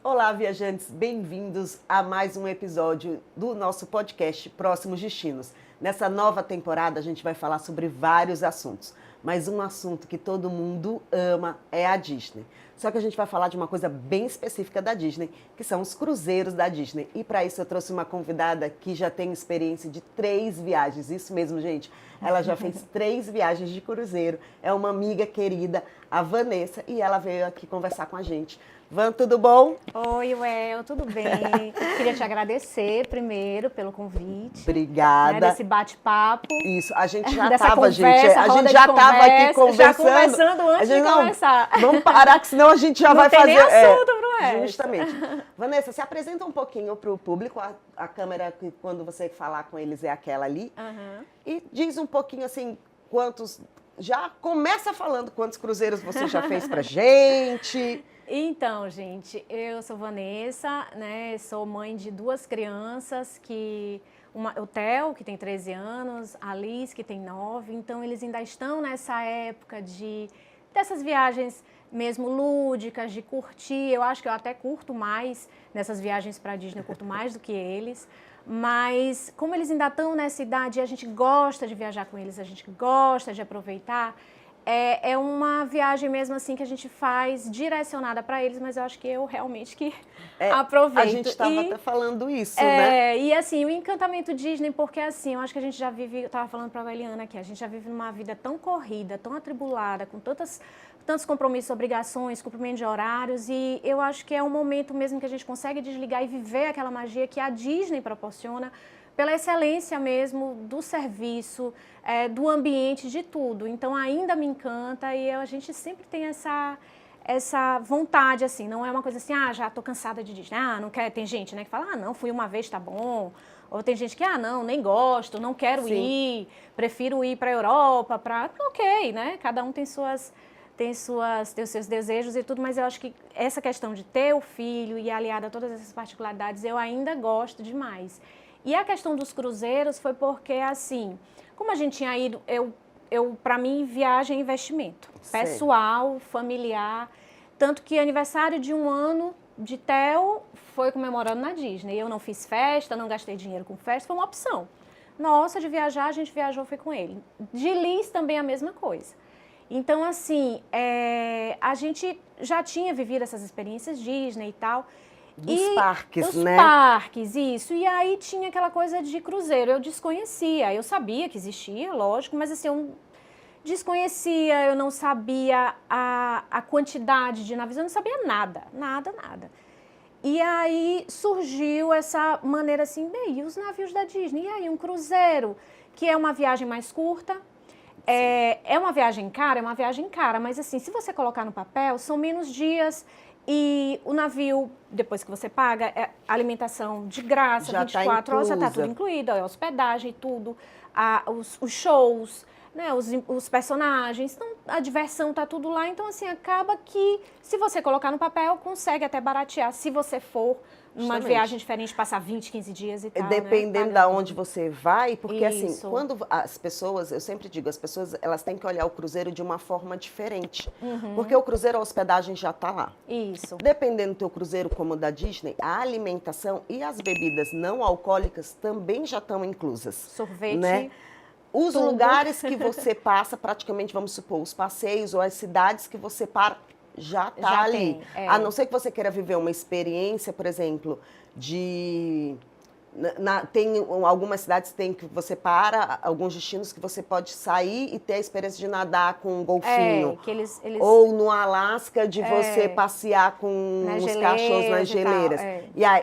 Olá, viajantes, bem-vindos a mais um episódio do nosso podcast Próximos Destinos. Nessa nova temporada, a gente vai falar sobre vários assuntos, mas um assunto que todo mundo ama é a Disney. Só que a gente vai falar de uma coisa bem específica da Disney, que são os cruzeiros da Disney. E para isso eu trouxe uma convidada que já tem experiência de 3 viagens. Isso mesmo, gente. Ela já fez 3 viagens de cruzeiro. É uma amiga querida, a Vanessa, e ela veio aqui conversar com a gente. Van, tudo bom? Oi, Well, tudo bem? Queria te agradecer primeiro pelo convite. Obrigada. Desse bate-papo. Isso, a gente já Dessa estava, conversa, gente. A gente já estava aqui conversando. Já conversando antes de começar. Vamos parar, que senão a gente já vai fazer. Não tem nem assunto pro resto. Justamente. Vanessa, se apresenta um pouquinho para o público. A câmera, que quando você falar com eles, é aquela ali. Uhum. E diz um pouquinho assim, quantos. Já começa falando quantos cruzeiros você já fez pra gente. Então, gente, eu sou Vanessa, né? Sou mãe de 2 crianças, o Theo, que tem 13 anos, a Liz, que tem 9. Então, eles ainda estão nessa época dessas viagens mesmo lúdicas, de curtir. Eu acho que eu até curto mais nessas viagens para Disney, eu curto mais do que eles. Mas, como eles ainda estão nessa idade e a gente gosta de viajar com eles, a gente gosta de aproveitar, é uma viagem mesmo assim que a gente faz direcionada para eles, mas eu acho que eu realmente que aproveito. A gente estava até falando isso, né? E assim, o encantamento Disney, porque assim, eu acho que a gente já vive, eu estava falando para a Eliana aqui, a gente já vive numa vida tão corrida, tão atribulada, com tantos compromissos, obrigações, cumprimento de horários, e eu acho que é um momento mesmo que a gente consegue desligar e viver aquela magia que a Disney proporciona, pela excelência mesmo do serviço, do ambiente, de tudo. Então, ainda me encanta e a gente sempre tem essa vontade, assim, não é uma coisa assim, já estou cansada de Disney, não quer, tem gente, né, que fala, não, fui uma vez, tá bom, ou tem gente que, não, nem gosto, não quero ir, prefiro ir para a Europa, ok, né, cada um tem os seus desejos e tudo, mas eu acho que essa questão de ter o filho e aliada a todas essas particularidades, eu ainda gosto demais. E a questão dos cruzeiros foi porque, assim, como a gente tinha ido, para mim, viagem é investimento. Pessoal, familiar. Tanto que aniversário de 1 ano de Theo foi comemorando na Disney. Eu não fiz festa, não gastei dinheiro com festa, foi uma opção. Nossa, de viajar, a gente viajou, foi com ele. De Liz também a mesma coisa. Então, assim, a gente já tinha vivido essas experiências Disney e tal. Dos parques, né? Dos parques, isso. E aí tinha aquela coisa de cruzeiro. Eu desconhecia. Eu sabia que existia, lógico, mas assim, eu desconhecia, eu não sabia a quantidade de navios, eu não sabia nada. E aí surgiu essa maneira assim, e os navios da Disney? E aí um cruzeiro, que é uma viagem mais curta. É uma viagem cara, mas assim, se você colocar no papel, são menos dias. E o navio, depois que você paga, alimentação de graça, já 24 horas, já está tudo incluído, hospedagem e tudo, os shows, né, os personagens, então, a diversão está tudo lá. Então, assim, acaba que, se você colocar no papel, consegue até baratear, se você for numa viagem diferente, passar 20, 15 dias e tal, dependendo né? da onde você vai, porque Isso. assim, quando as pessoas, eu sempre digo, as pessoas, elas têm que olhar o cruzeiro de uma forma diferente. Porque o cruzeiro, a hospedagem já está lá. Isso. Dependendo do teu cruzeiro, como o da Disney, a alimentação e as bebidas não alcoólicas também já estão inclusas. Sorvete, né? Os tudo. lugares que você passa, praticamente, vamos supor, os passeios ou as cidades que você para, já está ali. A não ser que você queira viver uma experiência, por exemplo, de... tem algumas cidades que você para, alguns destinos que você pode sair e ter a experiência de nadar com um golfinho. Que eles... Ou no Alasca, de você passear com os cachorros nas geleiras.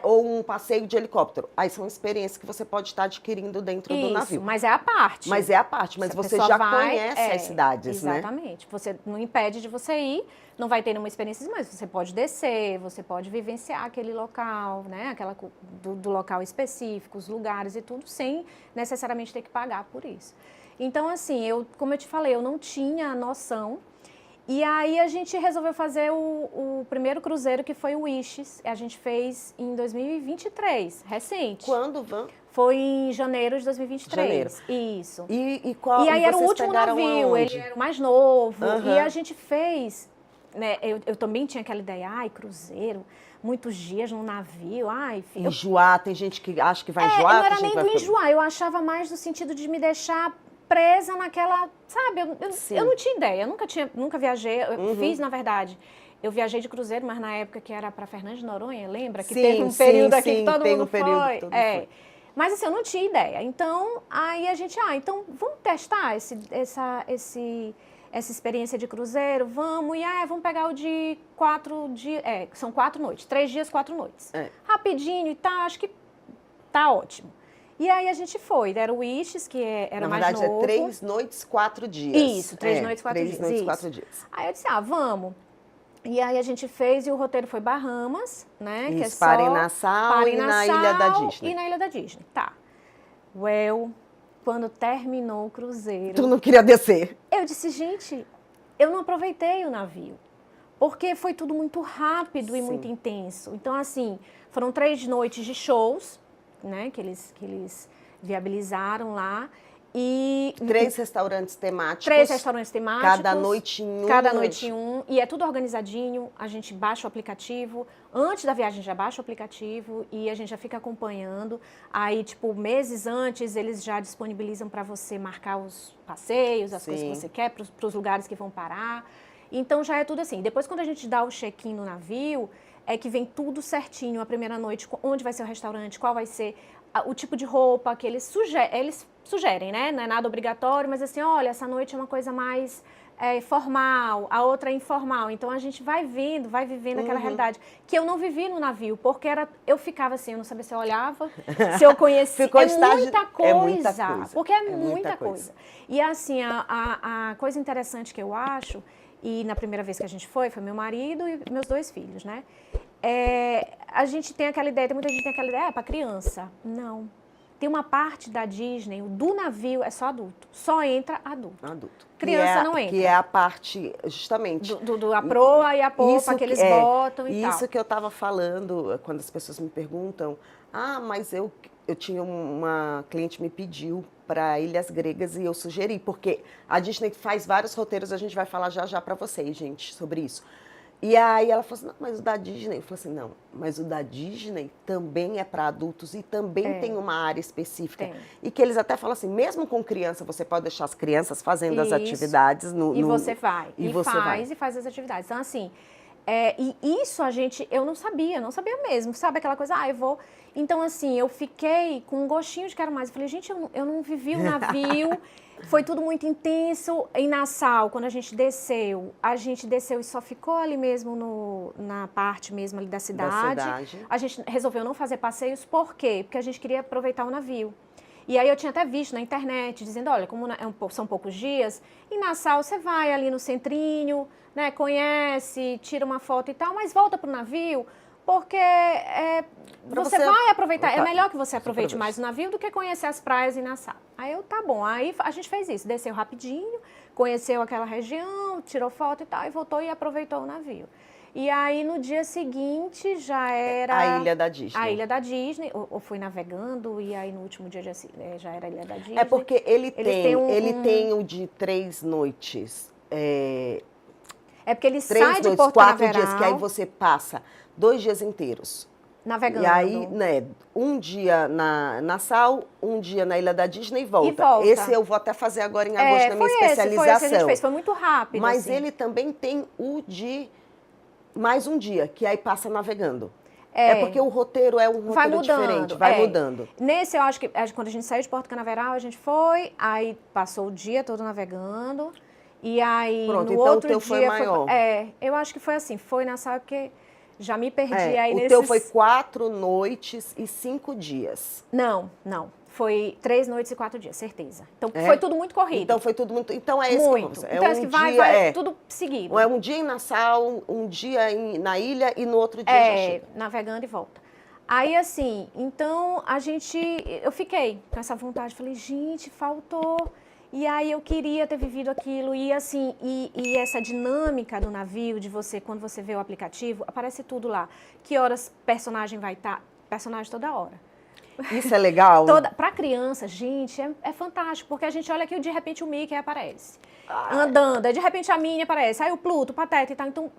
Ou um passeio de helicóptero. Aí são experiências que você pode estar adquirindo dentro do navio. Mas é a parte. Mas você já conhece as cidades, né? Exatamente. Você não impede de você ir, não vai ter nenhuma experiência, mas você pode descer, você pode vivenciar aquele local, né? Do local específico, os lugares e tudo, sem necessariamente ter que pagar por isso. Então, assim, como eu te falei, eu não tinha noção. E aí a gente resolveu fazer o primeiro cruzeiro, que foi o Wishes. A gente fez em 2023, recente. Quando, Van? Foi em janeiro de 2023. Janeiro. Isso. E aí era o último navio, ele era o mais novo. E a gente fez né, eu também tinha aquela ideia, ai, cruzeiro, muitos dias no navio, ai... Enjoar, tem gente que acha que vai enjoar. Não era nem do enjoar, eu achava mais no sentido de me deixar presa naquela, sabe, eu não tinha ideia, eu nunca viajei, eu fiz, na verdade... Eu viajei de cruzeiro, mas na época que era para Fernando de Noronha, lembra? Que teve um período aqui que todo mundo foi. Mas assim, eu não tinha ideia. Então, aí a gente, então vamos testar essa experiência de cruzeiro? Vamos, e vamos pegar o de 4 dias, são 4 noites, 3 dias, 4 noites. Rapidinho e tal, acho que tá ótimo. E aí a gente foi, era o Wishes, que era mais novo. Na verdade, 3 noites, 4 dias. Isso, 3 noites, 4 dias. 3 noites, 4 dias. Aí eu disse, vamos. E aí a gente fez, e o roteiro foi Bahamas, né? Isso, que é só Pari-Nassau e na Ilha da Disney. E na Ilha da Disney, tá. Quando terminou o cruzeiro... Tu não queria descer? Eu disse, gente, eu não aproveitei o navio. Porque foi tudo muito rápido e muito intenso. Então, assim, foram 3 noites de shows, né? Que eles viabilizaram lá. E 3 restaurantes temáticos. 3 restaurantes temáticos. Cada noite em um. Cada noite em um. E é tudo organizadinho. A gente baixa o aplicativo. Antes da viagem já baixa o aplicativo e a gente já fica acompanhando. Aí, tipo, meses antes, eles já disponibilizam para você marcar os passeios, as coisas que você quer, para os lugares que vão parar. Então, já é tudo assim. Depois, quando a gente dá o check-in no navio, é que vem tudo certinho. A primeira noite, onde vai ser o restaurante, qual vai ser o tipo de roupa que eles sugerem, né? Não é nada obrigatório, mas assim, olha, essa noite é uma coisa mais formal, a outra é informal. Então, a gente vai vivendo aquela realidade que eu não vivi no navio, porque eu ficava assim, eu não sabia se eu olhava, se eu conhecia. Muita coisa, porque é muita coisa. E assim, a coisa interessante que eu acho, e na primeira vez que a gente foi meu marido e meus 2 filhos, né? A gente tem aquela ideia, muita gente tem aquela ideia, para criança. Não. Tem uma parte da Disney, do navio é só adulto. Só entra adulto. Criança não entra. Que é a parte, justamente... A proa e a popa que eles botam e tal. Isso que eu estava falando, quando as pessoas me perguntam, mas eu tinha uma cliente me pediu para Ilhas Gregas e eu sugeri, porque a Disney faz vários roteiros, a gente vai falar já para vocês, gente, sobre isso. E aí ela falou assim, não, mas o da Disney... Eu falei assim, não, mas o da Disney também é para adultos e também tem uma área específica. E que eles até falam assim, mesmo com criança, você pode deixar as crianças fazendo as atividades. E você vai. E faz as atividades. Então, assim, e isso eu não sabia mesmo. Sabe aquela coisa, eu vou... Então, assim, eu fiquei com um gostinho de quero mais. Eu falei, gente, eu não vivi o navio... Foi tudo muito intenso. Em Nassau, quando a gente desceu e só ficou ali mesmo na parte mesmo ali da cidade. A gente resolveu não fazer passeios, por quê? Porque a gente queria aproveitar o navio. E aí eu tinha até visto na internet, dizendo, olha, como são poucos dias, em Nassau você vai ali no centrinho, né, conhece, tira uma foto e tal, mas volta pro navio, porque você vai aproveitar, é melhor que você aproveite mais o navio do que conhecer as praias em Nassau. Aí tá bom, aí a gente fez isso, desceu rapidinho, conheceu aquela região, tirou foto e tal, e voltou e aproveitou o navio. E aí no dia seguinte já era... A Ilha da Disney. A Ilha da Disney, ou fui navegando, e aí no último dia já era a Ilha da Disney. É porque ele tem o de 3 noites. É porque ele 3 sai de noites, Porto 4 Canaveral, dias, que aí você passa 2 dias inteiros. Navegando. E aí, né, um dia na Nassau, um dia na Ilha da Disney e volta. Esse eu vou até fazer agora em agosto na minha especialização. Foi esse que a gente fez, foi muito rápido. Mas assim. ele também tem o de mais um dia, que aí passa navegando. É porque o roteiro é um roteiro diferente, vai mudando. Nesse, eu acho que quando a gente saiu de Porto Canaveral, a gente foi, aí passou o dia todo navegando, e aí Pronto, no então outro o teu dia... foi maior. Eu acho que foi assim, foi Nassau, porque já me perdi aí O teu foi 4 noites e 5 dias. Não. Foi 3 noites e 4 dias, certeza. Então, foi tudo muito corrido. Então, foi tudo muito... Então, é esse muito. que então, é que vai tudo seguido. É um dia em Nassau, um dia na ilha e no outro dia já chega. Navegando e volta. Aí, assim, então, eu fiquei com essa vontade. Falei, gente, faltou... E aí eu queria ter vivido aquilo, e assim, e essa dinâmica do navio, de você, quando você vê o aplicativo, aparece tudo lá. Que horas personagem vai estar? Personagem toda hora. Isso é legal? Para criança, gente, é fantástico, porque a gente olha aqui e de repente o Mickey aparece. Andando, aí de repente a Minnie aparece, aí o Pluto, o Pateta e tal. Então,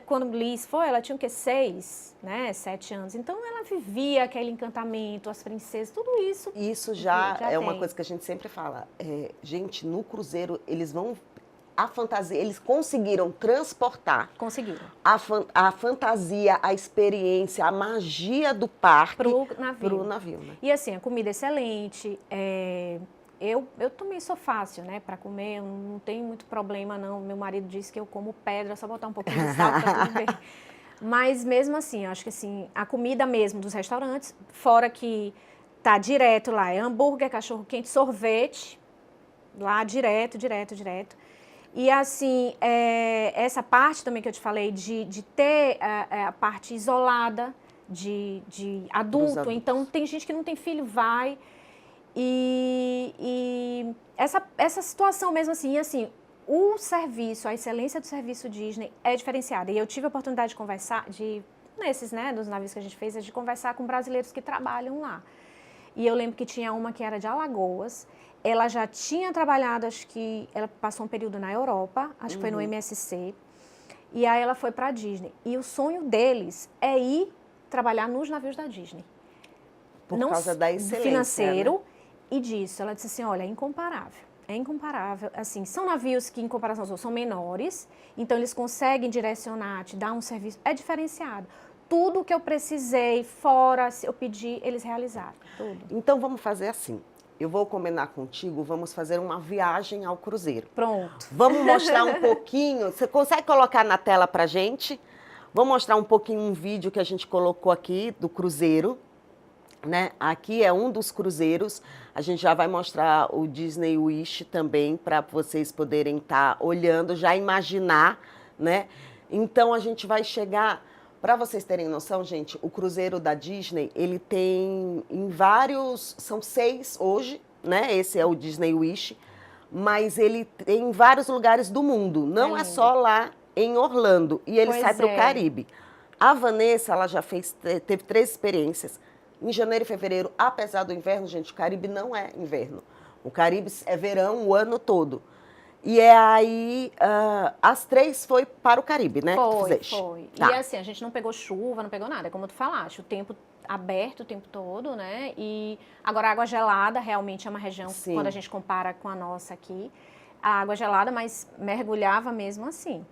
quando Liz foi, ela tinha o quê? 6, né? 7 anos. Então, ela vivia aquele encantamento, as princesas, tudo isso. Isso já é uma tem. coisa que a gente sempre fala. Gente, no cruzeiro, eles vão... A fantasia, eles conseguiram transportar... Conseguiram. A fantasia, a experiência, a magia do parque... Pro navio, né? E assim, a comida é excelente, Eu também sou fácil, né, para comer, eu não tenho muito problema, não. Meu marido disse que eu como pedra, só botar um pouquinho de sal para tudo bem. Mas mesmo assim, eu acho que assim, a comida mesmo dos restaurantes, fora que tá direto lá, é hambúrguer, cachorro-quente, sorvete, lá direto. E assim, essa parte também que eu te falei, de ter a parte isolada de adulto, então tem gente que não tem filho, vai... E essa situação mesmo assim, o serviço, a excelência do serviço Disney é diferenciada. E eu tive a oportunidade de conversar, nesses, né, dos navios que a gente fez, de conversar com brasileiros que trabalham lá. E eu lembro que tinha uma que era de Alagoas, ela já tinha trabalhado, acho que ela passou um período na Europa, acho que foi no MSC, e aí ela foi para a Disney. E o sonho deles é ir trabalhar nos navios da Disney. Por causa da excelência, financeiro, né? E disso, ela disse assim, olha, é incomparável, assim, são navios que em comparação aos outros são menores, então eles conseguem direcionar, te dar um serviço, é diferenciado. Tudo que eu precisei, fora, se eu pedi, eles realizaram, tudo. Então vamos fazer assim, eu vou combinar contigo, vamos fazer uma viagem ao cruzeiro. Pronto. Vamos mostrar um pouquinho, você consegue colocar na tela pra gente? Vou mostrar um pouquinho um vídeo que a gente colocou aqui do cruzeiro. Né? Aqui é um dos cruzeiros, a gente já vai mostrar o Disney Wish também para vocês poderem estar olhando, já imaginar, né? Então a gente vai chegar, para vocês terem noção, gente, o cruzeiro da Disney, ele tem em vários, são 6 hoje, né? Esse é o Disney Wish, mas ele tem em vários lugares do mundo, não é só lá em Orlando, e ele sai para o Caribe. A Vanessa, ela já teve 3 experiências. Em janeiro e fevereiro, apesar do inverno, gente, o Caribe não é inverno. O Caribe é verão o ano todo. E aí, as 3 foi para o Caribe, né? Foi. Tá. E assim, a gente não pegou chuva, não pegou nada. É como tu falaste, o tempo aberto o tempo todo, né? E agora a água gelada realmente é uma região, Sim. Quando a gente compara com a nossa aqui, a água gelada, mas mergulhava mesmo assim.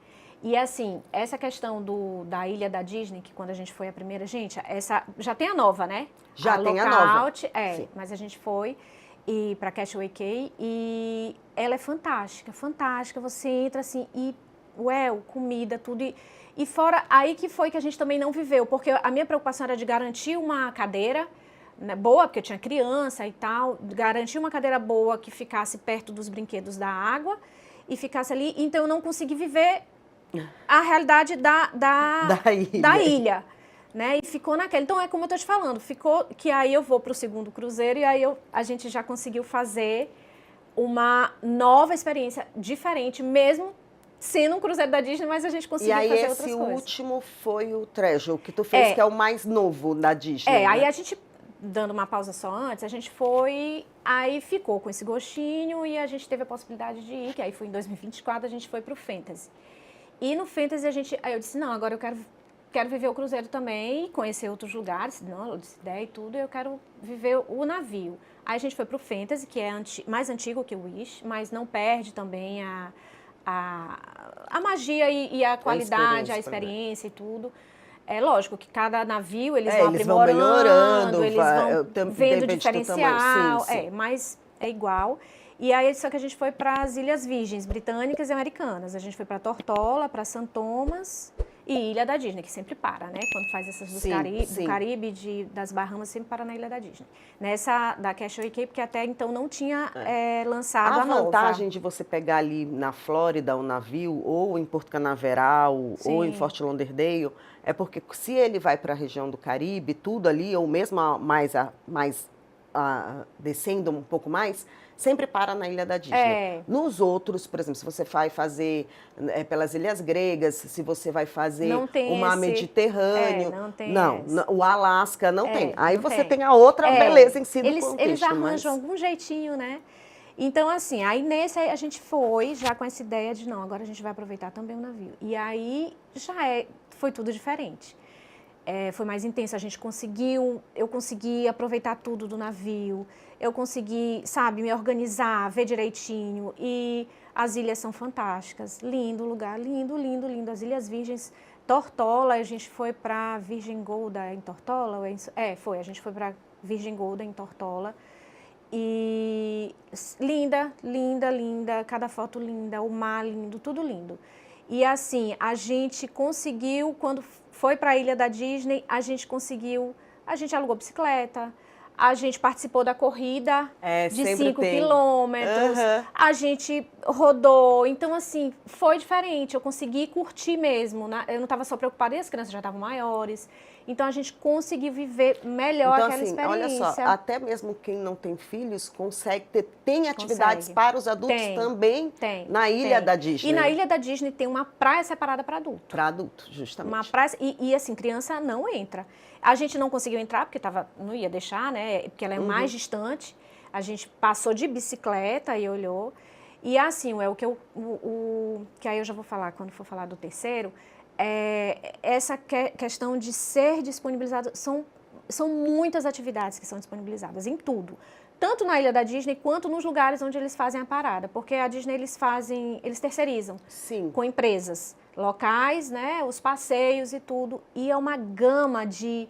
E assim, essa questão da ilha da Disney, que quando a gente foi a primeira, gente, essa já tem a nova, né? Já tem a nova. Sim. Mas a gente foi para Castaway Cay e ela é fantástica, fantástica. Você entra assim e, comida, tudo. E fora, aí que foi que a gente também não viveu, porque a minha preocupação era de garantir uma cadeira, né, boa, porque eu tinha criança e tal, garantir uma cadeira boa que ficasse perto dos brinquedos da água e ficasse ali. Então eu não consegui viver a realidade da ilha, né? E ficou naquela. Então, é como eu estou te falando, ficou que aí eu vou para o segundo cruzeiro e aí a gente já conseguiu fazer uma nova experiência diferente, mesmo sendo um cruzeiro da Disney, mas a gente conseguiu fazer outras coisas. E aí esse último foi o Treasure, que tu fez, que é o mais novo da Disney, né? Aí a gente, dando uma pausa só antes, a gente foi, aí ficou com esse gostinho e a gente teve a possibilidade de ir, que aí foi em 2024, a gente foi para o Fantasy. E no Fantasy aí eu disse, não, agora eu quero viver o cruzeiro também, conhecer outros lugares, não, eu disse ideia e tudo, eu quero viver o navio. Aí a gente foi para o Fantasy, que é mais antigo que o Wish, mas não perde também a magia e a qualidade, a experiência e tudo. É lógico que cada navio eles vão aprimorando, eles vão vendo diferencial, mas é igual. E aí, só que a gente foi para as Ilhas Virgens, britânicas e americanas. A gente foi para Tortola, para St. Thomas e Ilha da Disney, que sempre para, né? Quando faz essas do Caribe, das Bahamas, sempre para na Ilha da Disney. Nessa da Castaway Cay, porque até então não tinha lançado a nova. A vantagem de você pegar ali na Flórida um navio, ou em Porto Canaveral, ou em Fort Lauderdale, é porque se ele vai para a região do Caribe, tudo ali, ou mesmo mais descendo um pouco mais, sempre para na Ilha da Disney. Nos outros, por exemplo, se você vai fazer pelas Ilhas Gregas, se você vai fazer o Mar Mediterrâneo, não, o Alasca não tem. Aí não você tem a outra beleza em si do eles contexto. Arranjam algum jeitinho, né? Então, assim, aí nesse a gente foi já com essa ideia de, não, agora a gente vai aproveitar também o navio. E aí foi tudo diferente. Foi mais intenso, eu consegui aproveitar tudo do navio, eu consegui, sabe, me organizar, ver direitinho, e as ilhas são fantásticas, lindo lugar, lindo, lindo, lindo, as Ilhas Virgens, Tortola, a gente foi para Virgem Golda em Tortola, a gente foi para Virgem Golda em Tortola, e linda, linda, linda, cada foto linda, o mar lindo, tudo lindo. E assim, a gente conseguiu, quando foi para a Ilha da Disney, a gente alugou bicicleta, a gente participou da corrida de 5 quilômetros, a gente rodou, então assim, foi diferente, eu consegui curtir mesmo, né? Eu não estava só preocupada, e as crianças já estavam maiores, então a gente conseguiu viver melhor aquela experiência. Olha só, até mesmo quem não tem filhos consegue tem atividades para os adultos também na Ilha da Disney. E na Ilha da Disney tem uma praia separada para adulto. Para adulto, justamente. Uma praia, e assim, criança não entra. A gente não conseguiu entrar, porque não ia deixar, né? Porque ela é mais distante. A gente passou de bicicleta e olhou. E assim, que aí eu já vou falar, quando for falar do terceiro, essa questão de ser disponibilizado, são muitas atividades que são disponibilizadas, em tudo. Tanto na Ilha da Disney, quanto nos lugares onde eles fazem a parada. Porque a Disney, eles terceirizam com empresas locais, né, os passeios e tudo. E é uma gama de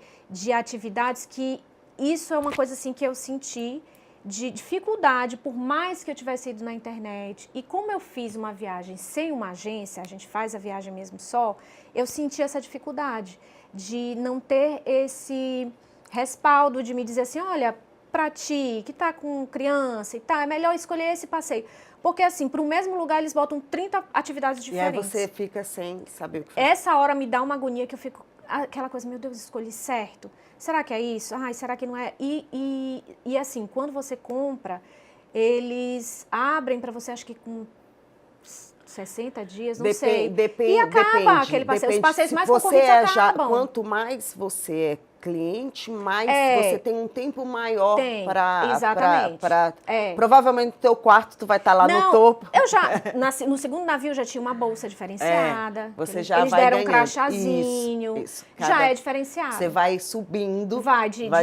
atividades que isso é uma coisa assim que eu senti de dificuldade, por mais que eu tivesse ido na internet. E como eu fiz uma viagem sem uma agência, a gente faz a viagem mesmo só, eu senti essa dificuldade de não ter esse respaldo de me dizer assim, olha, para ti, que tá com criança e tá, é melhor escolher esse passeio. Porque, assim, para o mesmo lugar, eles botam 30 atividades diferentes. E aí você fica sem saber o que fazer. Essa hora me dá uma agonia que eu fico, aquela coisa, meu Deus, escolhi certo. Será que é isso? Ai, será que não é? E assim, quando você compra, eles abrem para você, acho que com 60 dias, não sei. Depende. E acaba aquele passeio. Os passeios mais concorridos acabam. Quanto mais você é cliente, mais você tem um tempo maior para provavelmente no teu quarto tu vai estar lá no topo. Eu já no segundo navio já tinha uma bolsa diferenciada. Você já eles vai deram um ganhando. crachazinho. Isso. Já é diferenciado. Você vai subindo,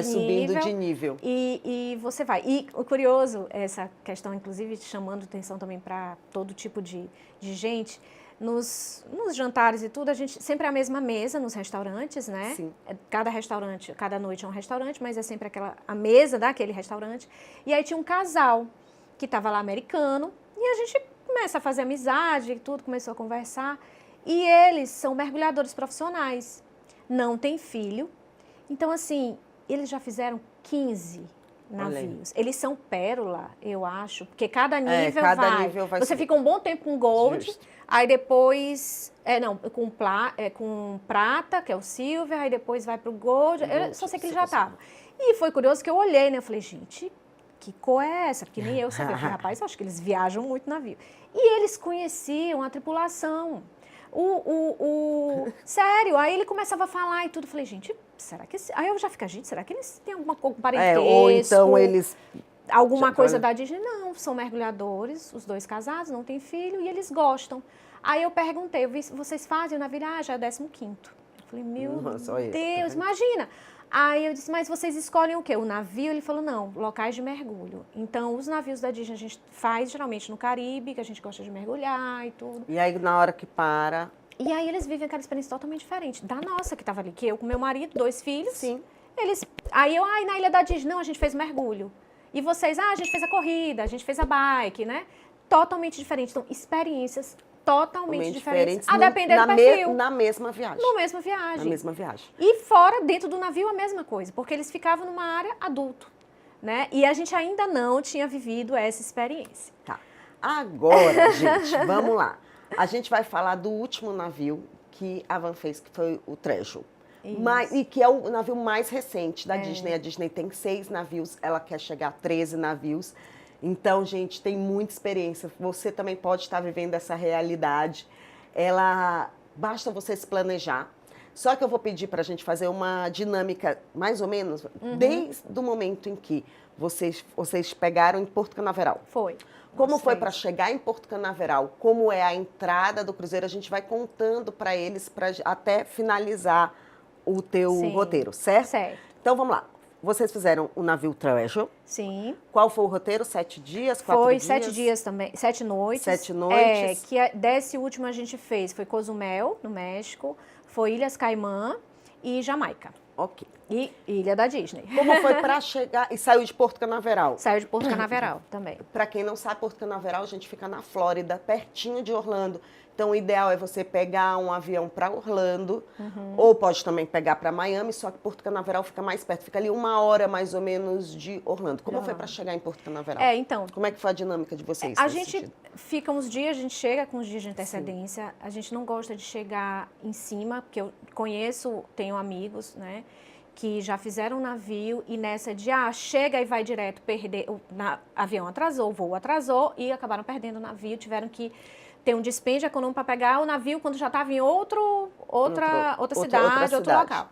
subindo de nível. E você vai. E o curioso, essa questão, inclusive, chamando atenção também para todo tipo de gente. Nos jantares e tudo, a gente sempre é a mesma mesa nos restaurantes, né? Sim. Cada restaurante, cada noite é um restaurante, mas é sempre a mesa daquele restaurante. E aí tinha um casal que estava lá americano e a gente começa a fazer amizade e tudo, começou a conversar. E eles são mergulhadores profissionais, não têm filho. Então, assim, eles já fizeram 15 navios. Eles são pérola, eu acho, porque cada nível vai você fica um bom tempo com gold, aí depois, com prata, que é o silver, aí depois vai pro gold, eu só sei que ele já tava. E foi curioso que eu olhei, né, eu falei, gente, que cor é essa? Porque nem eu sabia. Eu falei, rapaz, eu acho que eles viajam muito no navio. E eles conheciam a tripulação. Sério, aí ele começava a falar e tudo. Eu falei, gente, será que... Aí eu já fico, gente, será que eles têm alguma parentesco? Ou então eles... Alguma coisa da Disney? Não, são mergulhadores, os dois casados, não têm filho e eles gostam. Aí eu perguntei, vocês fazem o navio? Já é 15º. Eu falei, meu Deus, imagina. Aí eu disse, mas vocês escolhem o quê? O navio? Ele falou, não, locais de mergulho. Então, os navios da Disney a gente faz geralmente no Caribe, que a gente gosta de mergulhar e tudo. E aí, na hora que para... E aí eles vivem aquela experiência totalmente diferente da nossa que estava ali, que eu com meu marido, 2 filhos. Sim. Aí na Ilha da Disney, não, a gente fez mergulho. E vocês, a gente fez a corrida, a gente fez a bike, né? Totalmente diferente. Então, experiências totalmente diferentes. A depender do perfil. Na mesma viagem. Na mesma viagem. Na mesma viagem. E fora, dentro do navio, a mesma coisa, porque eles ficavam numa área adulto, né? E a gente ainda não tinha vivido essa experiência. Tá. Agora, gente, vamos lá. A gente vai falar do último navio que a Van fez, que foi o Treasure. E que é o navio mais recente da Disney. A Disney tem 6 navios, ela quer chegar a 13 navios. Então, gente, tem muita experiência. Você também pode estar vivendo essa realidade. Basta você se planejar. Só que eu vou pedir para a gente fazer uma dinâmica, mais ou menos, desde o momento em que vocês pegaram em Porto Canaveral. Foi. Como foi para chegar em Porto Canaveral? Como é a entrada do cruzeiro? A gente vai contando para eles até finalizar o teu roteiro, certo? Certo. Então, vamos lá. Vocês fizeram o navio Treasure. Sim. Qual foi o roteiro? 7 dias, 4 foi dias? Foi 7 dias também, 7 noites. 7 noites. Desse último a gente fez, foi Cozumel, no México, foi Ilhas Caimã e Jamaica. Ok. E Ilha da Disney. Como foi para chegar? E saiu de Porto Canaveral? Saiu de Porto Canaveral também. Para quem não sabe, Porto Canaveral, a gente fica na Flórida, pertinho de Orlando. Então, o ideal é você pegar um avião para Orlando, ou pode também pegar para Miami, só que Porto Canaveral fica mais perto. Fica ali 1 hora, mais ou menos, de Orlando. Como foi para chegar em Porto Canaveral? Então... Como é que foi a dinâmica de vocês? A gente fica uns dias, a gente chega com uns dias de antecedência. Sim. A gente não gosta de chegar em cima, porque eu tenho amigos, né? Que já fizeram um navio e nessa de, chega e vai direto, avião atrasou, o voo atrasou e acabaram perdendo o navio, tiveram que ter um dispêndio econômico para pegar o navio quando já estava em outra cidade, outro local.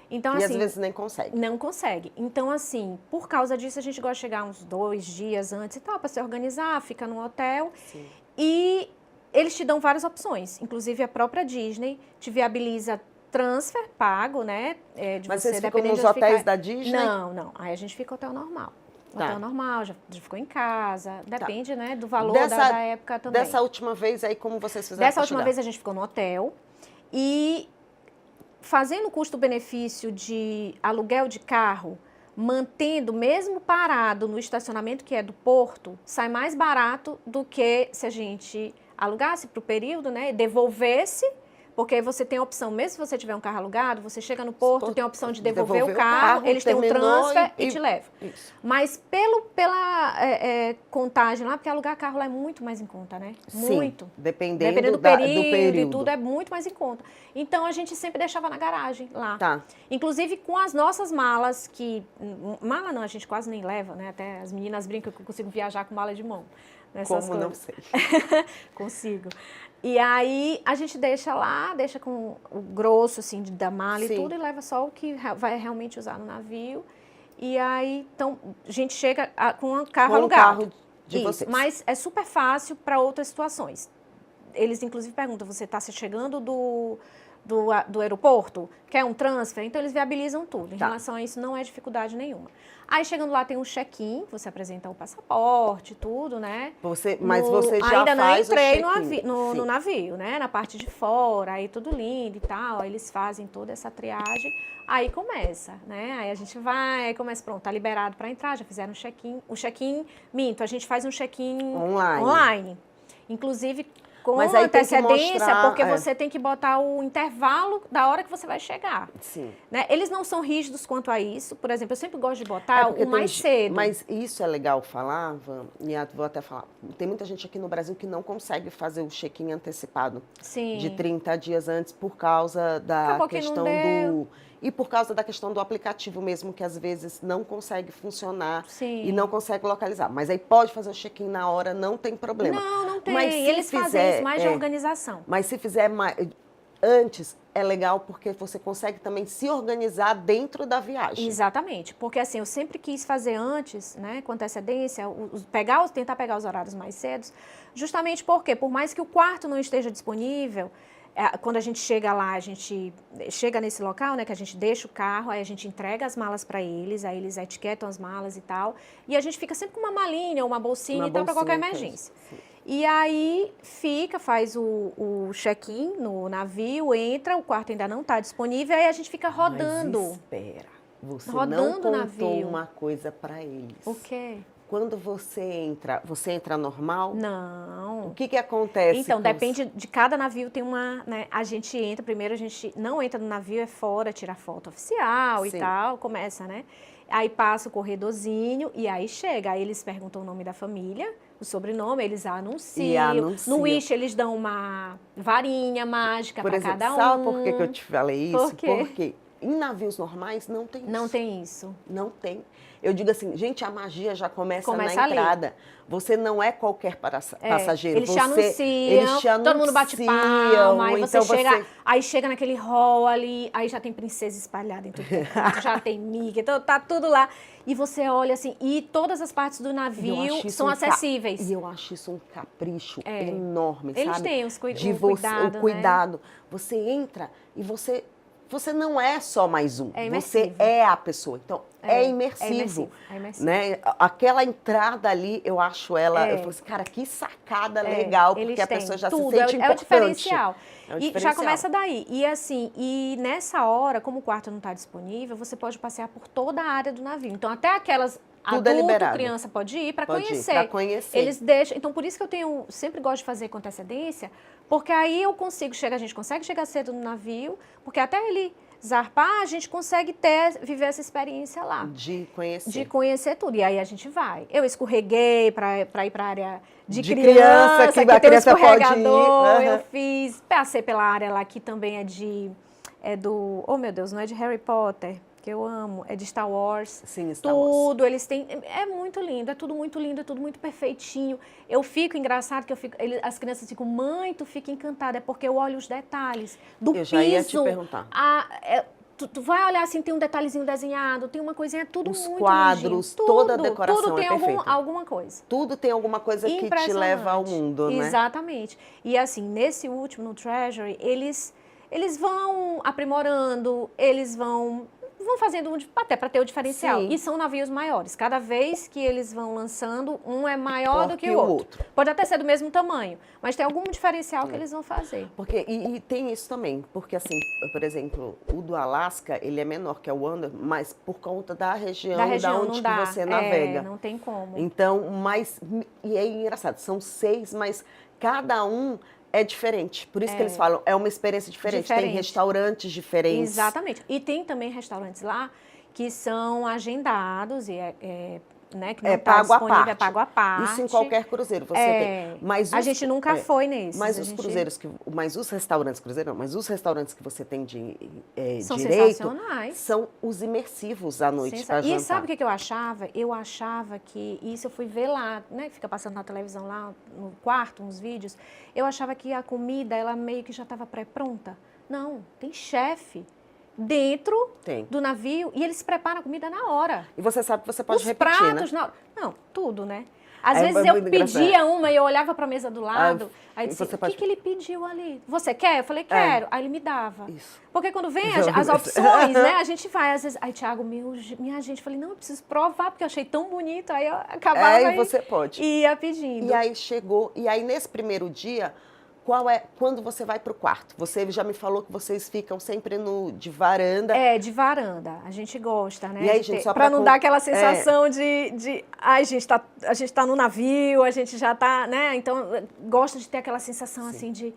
Então, e às vezes nem consegue. Não consegue. Então, assim, por causa disso, a gente gosta de chegar uns 2 dias antes e tal, para se organizar, fica num hotel. Sim. E eles te dão várias opções, inclusive a própria Disney te viabiliza transfer pago, né? Mas vocês ficam nos hotéis da Disney? Não. Aí a gente fica hotel normal. Hotel normal, já ficou em casa. Depende, né, do valor da época também. Dessa última vez aí, como vocês fizeram? Dessa última vez a gente ficou no hotel. E fazendo o custo-benefício de aluguel de carro, mantendo, mesmo parado no estacionamento que é do porto, sai mais barato do que se a gente alugasse para o período, né, devolvesse. Porque você tem a opção, mesmo se você tiver um carro alugado, você chega no porto, tem a opção de devolver o carro, eles têm um transfer e te levam. Isso. Mas pela contagem lá, porque alugar carro lá é muito mais em conta, né? Sim, muito. Dependendo do período e tudo, é muito mais em conta. Então, a gente sempre deixava na garagem lá. Tá. Inclusive com as nossas malas, mala não, a gente quase nem leva, né? Até as meninas brincam que eu consigo viajar com mala de mão. Como não sei. Consigo. E aí, a gente deixa lá, deixa com o grosso, assim, da mala e tudo, e leva só o que vai realmente usar no navio. E aí, então, a gente chega com um carro alugado. Carro de vocês. Mas é super fácil para outras situações. Eles, inclusive, perguntam, você está chegando do aeroporto? Quer um transfer? Então, eles viabilizam tudo. Em relação a isso, não é dificuldade nenhuma. Aí, chegando lá, tem um check-in, você apresenta o passaporte, tudo, né? Mas você já ainda faz não entrei no navio, né? Na parte de fora, aí tudo lindo e tal. Aí eles fazem toda essa triagem. Aí começa, né? Aí a gente vai, aí começa, pronto, tá liberado para entrar, já fizeram o check-in. O check-in, a gente faz um check-in online. Inclusive, com antecedência, porque você tem que botar o intervalo da hora que você vai chegar. Sim. Né? Eles não são rígidos quanto a isso. Por exemplo, eu sempre gosto de botar o mais cedo. Mas isso é legal falar, Van, e vou até falar. Tem muita gente aqui no Brasil que não consegue fazer o check-in antecipado. Sim. De 30 dias antes por causa da questão do... E por causa da questão do aplicativo mesmo, que às vezes não consegue funcionar. Sim. E não consegue localizar. Mas aí pode fazer o check-in na hora, não tem problema. Não tem. Mas eles fazem isso mais de organização. Mas se fizer antes, é legal porque você consegue também se organizar dentro da viagem. Exatamente. Porque assim, eu sempre quis fazer antes, né, com antecedência, tentar pegar os horários mais cedos, justamente porque, por mais que o quarto não esteja disponível, quando a gente chega lá, a gente chega nesse local, né, que a gente deixa o carro, aí a gente entrega as malas para eles, aí eles etiquetam as malas e tal, e a gente fica sempre com uma malinha ou uma bolsinha e tal para qualquer emergência. E aí faz o check-in no navio, entra, o quarto ainda não está disponível, aí a gente fica rodando. Mas espera, você rodando não contou navio. Uma coisa para eles. O quê? Quando você entra normal? Não. O que acontece? Então, depende de cada navio, tem uma, né? A gente entra, primeiro a gente não entra no navio, é fora, tira foto oficial e tal, começa, né? Aí passa o corredorzinho e aí chega. Aí eles perguntam o nome da família, o sobrenome, eles anunciam. No Wish eles dão uma varinha mágica para cada um. Sabe por que eu te falei isso? Por quê? Porque em navios normais não tem isso. Não tem isso. Não tem. Eu digo assim, gente, a magia já começa na ali. entrada. Você não é qualquer passageiro. Eles te anunciam, todo mundo bate palma, aí aí chega naquele hall ali, aí já tem princesa espalhada em tudo, já tem Mickey, então tá tudo lá. E você olha assim, e todas as partes do navio são acessíveis. E eu acho isso um capricho enorme, Eles sabe? têm o cuidado. Né? Você entra e você não é só mais um. Você é a pessoa. Então, é imersivo. Né? Aquela entrada ali, eu acho ela... Eu falo assim, cara, que sacada legal, porque a pessoa já se sente importante. É o diferencial. E já começa daí. E assim, nessa hora, como o quarto não está disponível, você pode passear por toda a área do navio. Então, até aquelas... Tudo é liberado. Criança pode ir para conhecer. Para conhecer. Eles deixam. Então, por isso que eu sempre gosto de fazer com antecedência, porque aí eu consigo chegar, a gente consegue chegar cedo no navio, porque até ele zarpar, a gente consegue viver essa experiência lá. De conhecer. De conhecer tudo. E aí a gente vai. Eu escorreguei para ir para a área de criança, que a tem um criança pode ir. Eu passei pela área lá que também é do, oh meu Deus, não é de Harry Potter, que eu amo, é de Star Wars. Sim, Star Wars. Tudo, eles têm, é muito lindo, é tudo muito lindo, é tudo muito perfeitinho. Eu fico, engraçado, que as crianças ficam, mãe, tu fica encantada, é porque eu olho os detalhes do piso. Eu já ia te perguntar. Tu vai olhar assim, tem um detalhezinho desenhado, tem uma coisinha, tudo os muito quadros, tudo, toda a decoração tudo tem perfeita. alguma coisa. Tudo tem alguma coisa que te leva ao mundo, né? Exatamente. E assim, nesse último, no Treasury, eles vão aprimorando, eles vão fazendo até para ter o diferencial. Sim. E são navios maiores. Cada vez que eles vão lançando, um é maior do que o outro. Pode até ser do mesmo tamanho, mas tem algum diferencial que eles vão fazer. Porque, e tem isso também, porque assim, por exemplo, o do Alasca, ele é menor que o Wonder, mas por conta da região da onde que você navega. Não tem como. Então, e é engraçado, são 6, mas cada um é diferente. Por isso que eles falam, é uma experiência diferente. Tem restaurantes diferentes. Exatamente. E tem também restaurantes lá que são agendados e né, que não está disponível, é pago à parte. Isso em qualquer cruzeiro você tem. Mas a gente nunca foi nesse. Mas os cruzeiros, mas os restaurantes que você tem de são direito sensacionais. São os imersivos à noite para jantar. E sabe o que eu achava? Eu achava que, isso eu fui ver lá, né, fica passando na televisão lá no quarto, uns vídeos, eu achava que a comida, ela meio que já estava pré-pronta. Não, tem chefe dentro do navio e eles preparam a comida na hora. E você sabe que você pode repetir, pratos, né? Na hora. Não, tudo, né? Às vezes eu pedia uma e eu olhava para a mesa do lado, aí disse, o que ele pediu ali? Você quer? Eu falei, quero. Aí ele me dava. Isso. Porque quando vem as opções, né? A gente vai, às vezes, aí Thiago, minha gente, eu falei, não, eu preciso provar, porque eu achei tão bonito. Aí eu acabava e você pode. Ia pedindo. E aí chegou, e aí nesse primeiro dia, quando você vai para o quarto? Você já me falou que vocês ficam sempre de varanda. De varanda. A gente gosta, né? E aí, gente, só para não dar aquela sensação a gente tá no navio, a gente já tá, né? Então, gosta de ter aquela sensação assim de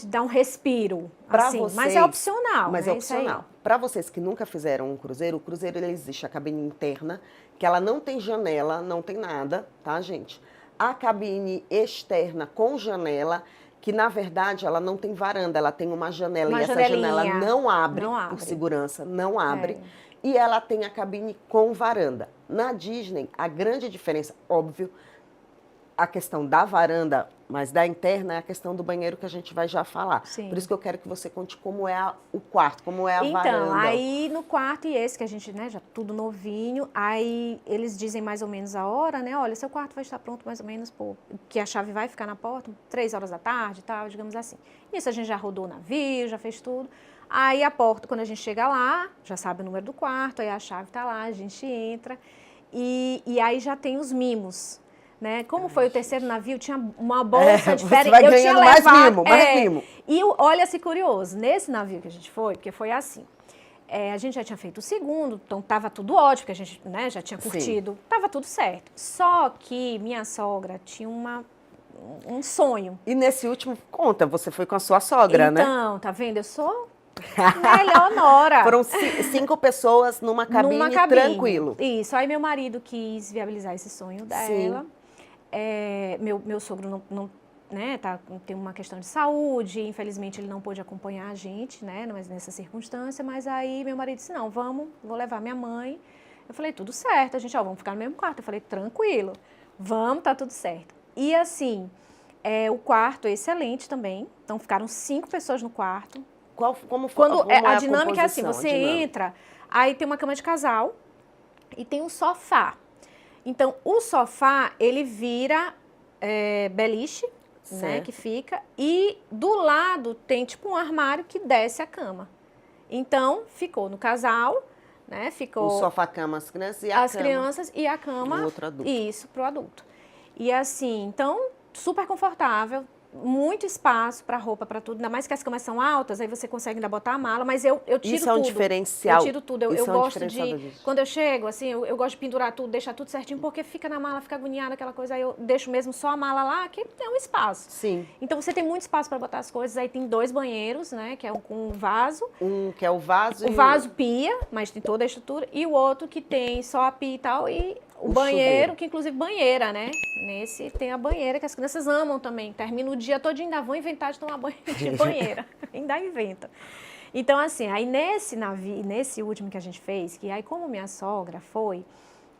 dar um respiro. Assim. Mas é opcional. Mas é opcional. Para vocês que nunca fizeram um cruzeiro, o cruzeiro ele existe a cabine interna, que ela não tem janela, não tem nada, tá, gente? A cabine externa com janela, que na verdade ela não tem varanda, ela tem uma janela e essa janela não abre por segurança, não abre. E ela tem a cabine com varanda. Na Disney, a grande diferença, óbvio, a questão da varanda, mas da interna é a questão do banheiro que a gente vai já falar. Sim. Por isso que eu quero que você conte como é o quarto, como é a varanda. Então, aí no quarto e esse que a gente, né, já tudo novinho, aí eles dizem mais ou menos a hora, né, olha, seu quarto vai estar pronto mais ou menos, que a chave vai ficar na porta, 3 horas da tarde e tal, digamos assim. Nisso a gente já rodou o navio, já fez tudo. Aí a porta, quando a gente chega lá, já sabe o número do quarto, aí a chave tá lá, a gente entra e aí já tem os mimos. Né? Como foi o terceiro navio, tinha uma bolsa diferente. Você vai ganhando mais mimo. E olha-se curioso, nesse navio que a gente foi, porque foi assim, a gente já tinha feito o segundo, então estava tudo ótimo, porque a gente, né, já tinha curtido, estava tudo certo. Só que minha sogra tinha um sonho. E nesse último, conta, você foi com a sua sogra, né? Então, tá vendo? Eu sou melhor nora. Foram 5 pessoas numa cabine, tranquilo. Isso, aí meu marido quis viabilizar esse sonho dela. Meu sogro né, tem uma questão de saúde, infelizmente ele não pôde acompanhar a gente, né, nessa circunstância, mas aí meu marido disse, não, vou levar minha mãe. Eu falei, tudo certo, a gente, vamos ficar no mesmo quarto. Eu falei, tranquilo, vamos, tá tudo certo. E assim, o quarto é excelente também, então ficaram 5 pessoas no quarto. Como a dinâmica é assim, você entra, aí tem uma cama de casal e tem um sofá. Então, o sofá, ele vira beliche, né, que fica, e do lado tem tipo um armário que desce a cama. Então, ficou no casal, né, ficou... O sofá-cama, as crianças e a cama. As crianças e a cama. O outro adulto. Isso, pro adulto. E assim, então, super confortável, muito espaço para roupa, para tudo, ainda mais que as camas são altas, aí você consegue ainda botar a mala, mas eu tiro tudo. Isso é um diferencial. Eu tiro tudo, eu gosto de, quando eu chego, assim, eu gosto de pendurar tudo, deixar tudo certinho, porque fica na mala, fica agoniada aquela coisa, aí eu deixo mesmo só a mala lá, que é um espaço. Sim. Então você tem muito espaço para botar as coisas, aí tem 2 banheiros, né, que é um com um vaso. Um que é o vaso o vaso pia, mas tem toda a estrutura, e o outro que tem só a pia e tal, e o banheiro, chuveiro. Que inclusive banheira, né? Nesse tem a banheira que as crianças amam também. Termina o dia todo, ainda vão inventar de tomar banho de banheira. Ainda inventa. Então, assim, aí nesse último que a gente fez, que aí como minha sogra foi,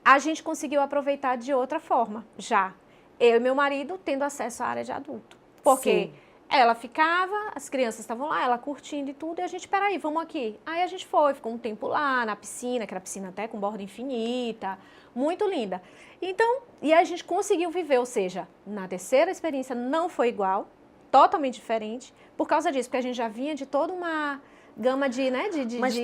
a gente conseguiu aproveitar de outra forma, já. Eu e meu marido tendo acesso à área de adulto. Porque ela ficava, as crianças estavam lá, ela curtindo e tudo, e a gente, peraí, vamos aqui. Aí a gente ficou um tempo lá na piscina, que era piscina até com borda infinita, muito linda. Então, e a gente conseguiu viver, ou seja, na terceira experiência não foi igual, totalmente diferente, por causa disso, porque a gente já vinha de toda uma gama de, né,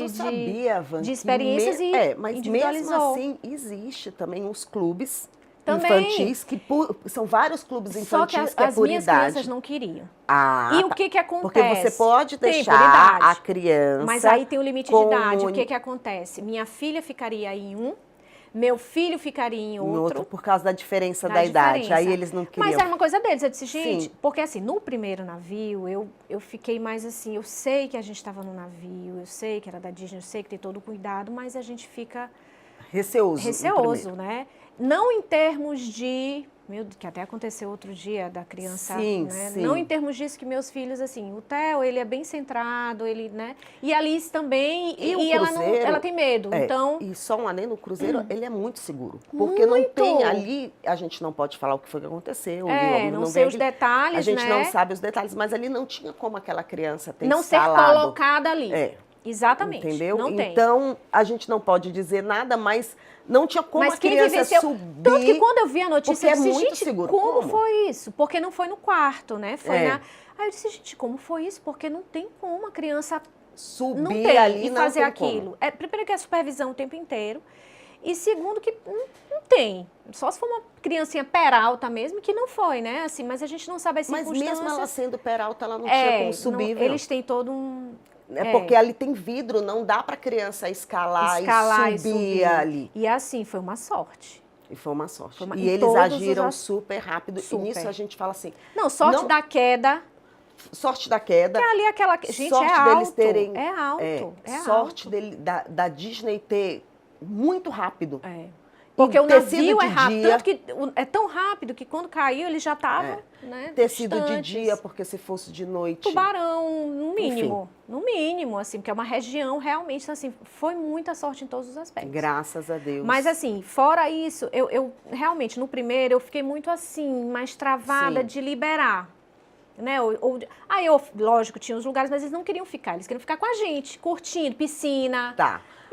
sabia, Van, de experiências mas individualizou. mesmo assim, existe também os clubes também, infantis, são vários clubes infantis só que as minhas crianças não queriam. E o que acontece? Porque você pode deixar a criança... Mas aí tem o limite de idade. O que acontece? Minha filha ficaria em um, meu filho ficaria em outro. Por causa da diferença da idade. Aí eles não queriam. Mas era uma coisa deles. Eu disse, gente, porque assim, no primeiro navio, eu fiquei mais assim, eu sei que a gente estava no navio, eu sei que era da Disney, eu sei que tem todo o cuidado, mas a gente fica... Receoso, né? Não em termos de... que até aconteceu outro dia da criança, né? Não em termos disso que meus filhos, assim, o Theo, ele é bem centrado, ele, né? E a Alice também, e ela tem medo, então... E só um adendo, o cruzeiro, ele é muito seguro, porque não tem ali, a gente não pode falar o que foi que aconteceu, não sei os detalhes, a gente não sabe os detalhes, mas ali não tinha como aquela criança ter não instalado. Ser colocada ali. Exatamente. Entendeu? Não tem. Então, a gente não pode dizer nada, mas não tinha como a criança subir. Tanto que quando eu vi a notícia, eu disse, muito gente, seguro. Como foi isso? Porque não foi no quarto, né? Aí eu disse, gente, como foi isso? Porque não tem como a criança subir ali e fazer aquilo. Primeiro que é supervisão o tempo inteiro. E segundo que não tem. Só se for uma criancinha peralta mesmo, que não foi, né? Assim, mas a gente não sabe as circunstâncias. Mas mesmo ela sendo peralta, ela não tinha como subir. Eles têm todo um... Porque ali tem vidro, não dá para a criança escalar e subir ali. E assim, foi uma sorte. E foi uma sorte. E eles agiram super rápido. Super. E nisso a gente fala assim... Sorte da queda. Sorte da queda. Que ali aquela... Gente, sorte é alto. Deles terem... É alto. Sorte da Disney ter muito rápido. Porque o navio é rápido, tanto que é tão rápido que quando caiu ele já estava, né, Tecido de dia, porque se fosse de noite... Tubarão, no mínimo, assim, porque é uma região realmente, assim, foi muita sorte em todos os aspectos. Graças a Deus. Mas assim, fora isso, eu realmente, no primeiro, eu fiquei muito assim, mais travada de liberar. Né? Lógico, tinha os lugares, mas eles não queriam ficar, eles queriam ficar com a gente, curtindo, piscina.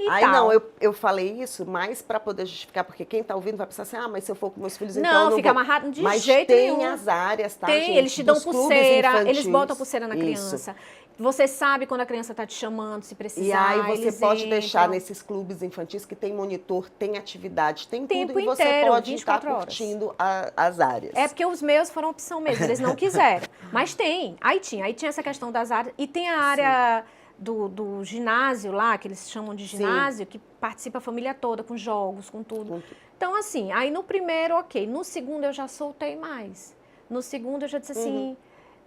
Aí tal. Não, eu falei isso mais para poder justificar, porque quem está ouvindo vai pensar assim, mas se eu for com meus filhos, então eu não fica vou. amarrado de mas jeito nenhum. nenhum. Tem as áreas, tá, tem, gente? Eles te dão pulseira, eles botam pulseira na Isso. criança. Você sabe quando a criança está te chamando, se precisar. E aí você pode deixar nesses clubes infantis que tem monitor, tem atividade, tem tudo, e você pode estar curtindo as áreas. É porque os meus foram opção mesmo, eles não quiseram. Mas tem, aí tinha essa questão das áreas, e tem a área... Do ginásio lá, que eles chamam de ginásio, que participa a família toda, com jogos, com tudo. Então, assim, aí no primeiro, ok. No segundo, eu já soltei mais. No segundo, eu já disse assim,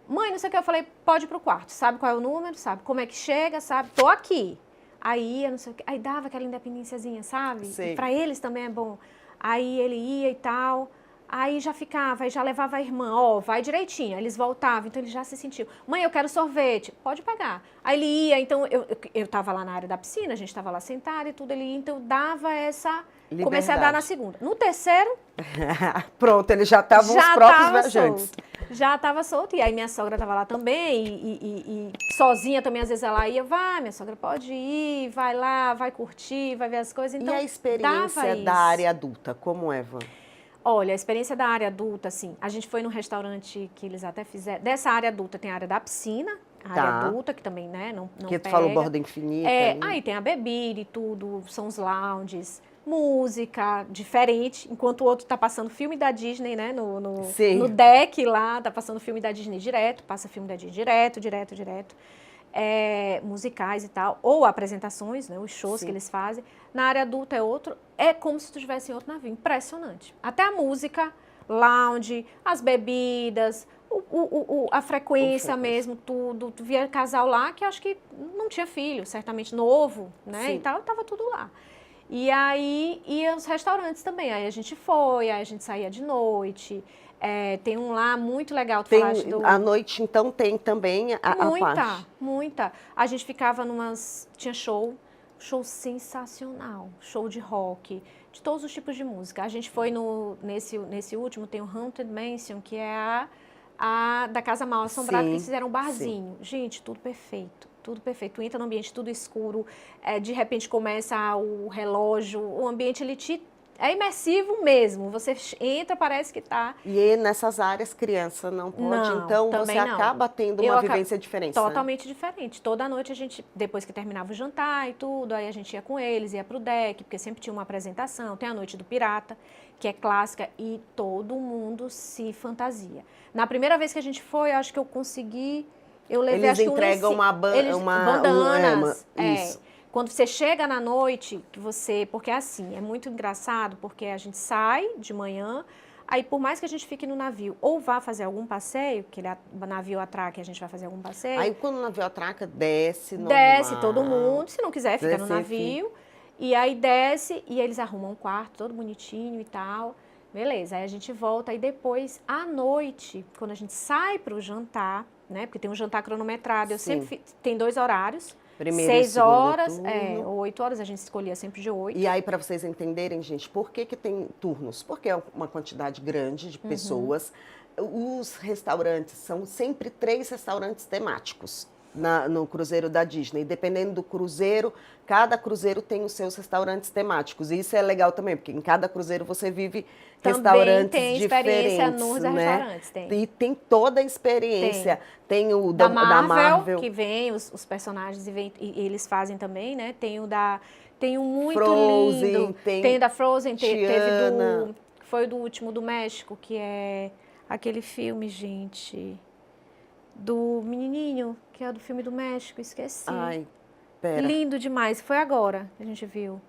mãe, não sei o que, eu falei, pode ir pro quarto. Sabe qual é o número, sabe como é que chega, sabe? Tô aqui. Aí, eu não sei o que, aí dava aquela independênciazinha, sabe? E pra eles também é bom. Aí ele ia e tal. Aí já ficava, aí já levava a irmã, ó, vai direitinho. Aí eles voltavam, então ele já se sentiu. Mãe, eu quero sorvete. Pode pegar. Aí ele ia, então eu tava lá na área da piscina, a gente estava lá sentada e tudo, ele ia, então eu dava essa... Liberdade. Comecei a dar na segunda. No terceiro... Pronto, eles já estavam os próprios viajantes. Já estava solto. E aí minha sogra estava lá também, e sozinha também, às vezes ela ia, vai, minha sogra pode ir, vai lá, vai curtir, vai ver as coisas. Então, e a experiência da área adulta, como é, Van? Olha, a experiência da área adulta, assim, a gente foi num restaurante que eles até fizeram, dessa área adulta tem a área da piscina, a área adulta, que também, né, não que pega. tu falou borda infinita. Aí tem a bebida e tudo, são os lounges, música diferente, enquanto o outro tá passando filme da Disney, né, no deck lá, tá passando filme da Disney direto, passa filme da Disney direto. Musicais e tal, ou apresentações, né, os shows que eles fazem. Na área adulta é outro, é como se tu estivesse em outro navio, impressionante. Até a música, lounge, as bebidas, a frequência mesmo, tudo. Tu via casal lá que acho que não tinha filho, certamente novo, né, e tal, tava tudo lá. E aí, ia os restaurantes também, aí a gente foi, aí a gente saía de noite. Tem um lá muito legal, tu falaste do... À noite, então, tem também a parte. Muita. A gente ficava tinha show sensacional, show de rock, de todos os tipos de música. A gente foi nesse último, tem o Haunted Mansion, que é a da Casa Mal Assombrada, que eles fizeram um barzinho. Gente, tudo perfeito. Tu entra no ambiente tudo escuro, de repente começa o relógio, o ambiente ele é imersivo mesmo, você entra, parece que tá... E nessas áreas criança não pode, então você acaba tendo uma vivência diferente, totalmente diferente. Toda noite a gente, depois que terminava o jantar e tudo, aí a gente ia com eles, ia pro deck, porque sempre tinha uma apresentação, tem a Noite do Pirata, que é clássica, e todo mundo se fantasia. Na primeira vez que a gente foi, eu acho que eu consegui... Eu levei, eles entregam bandanas. Isso. Quando você chega na noite, porque assim, é muito engraçado, porque a gente sai de manhã, aí por mais que a gente fique no navio, ou vá fazer algum passeio, que o navio atraca e a gente vai fazer algum passeio. Aí quando o navio atraca, desce todo mundo, se não quiser, fica no navio. E aí desce, e eles arrumam um quarto todo bonitinho e tal. Beleza, aí a gente volta, e depois, à noite, quando a gente sai para o jantar, né? Porque tem um jantar cronometrado, tem 2 horários. Primeiro 6 horas, turno. ou 8 horas, a gente escolhia sempre de 8. E aí, para vocês entenderem, gente, por que tem turnos? Porque é uma quantidade grande de pessoas. Os restaurantes são sempre 3 restaurantes temáticos no cruzeiro da Disney. Dependendo do cruzeiro, cada cruzeiro tem os seus restaurantes temáticos. E isso é legal também, porque em cada cruzeiro você vive restaurantes tem diferentes, experiência nos restaurantes, tem. E tem toda a experiência. Tem o da Marvel, que vem os personagens e eles fazem também, né? Tem um muito Frozen, lindo. Tem da Frozen, teve foi do último do México, que é aquele filme, gente, do menininho, que é do filme do México, esqueci. Ai, pera. Lindo demais, foi agora que a gente viu.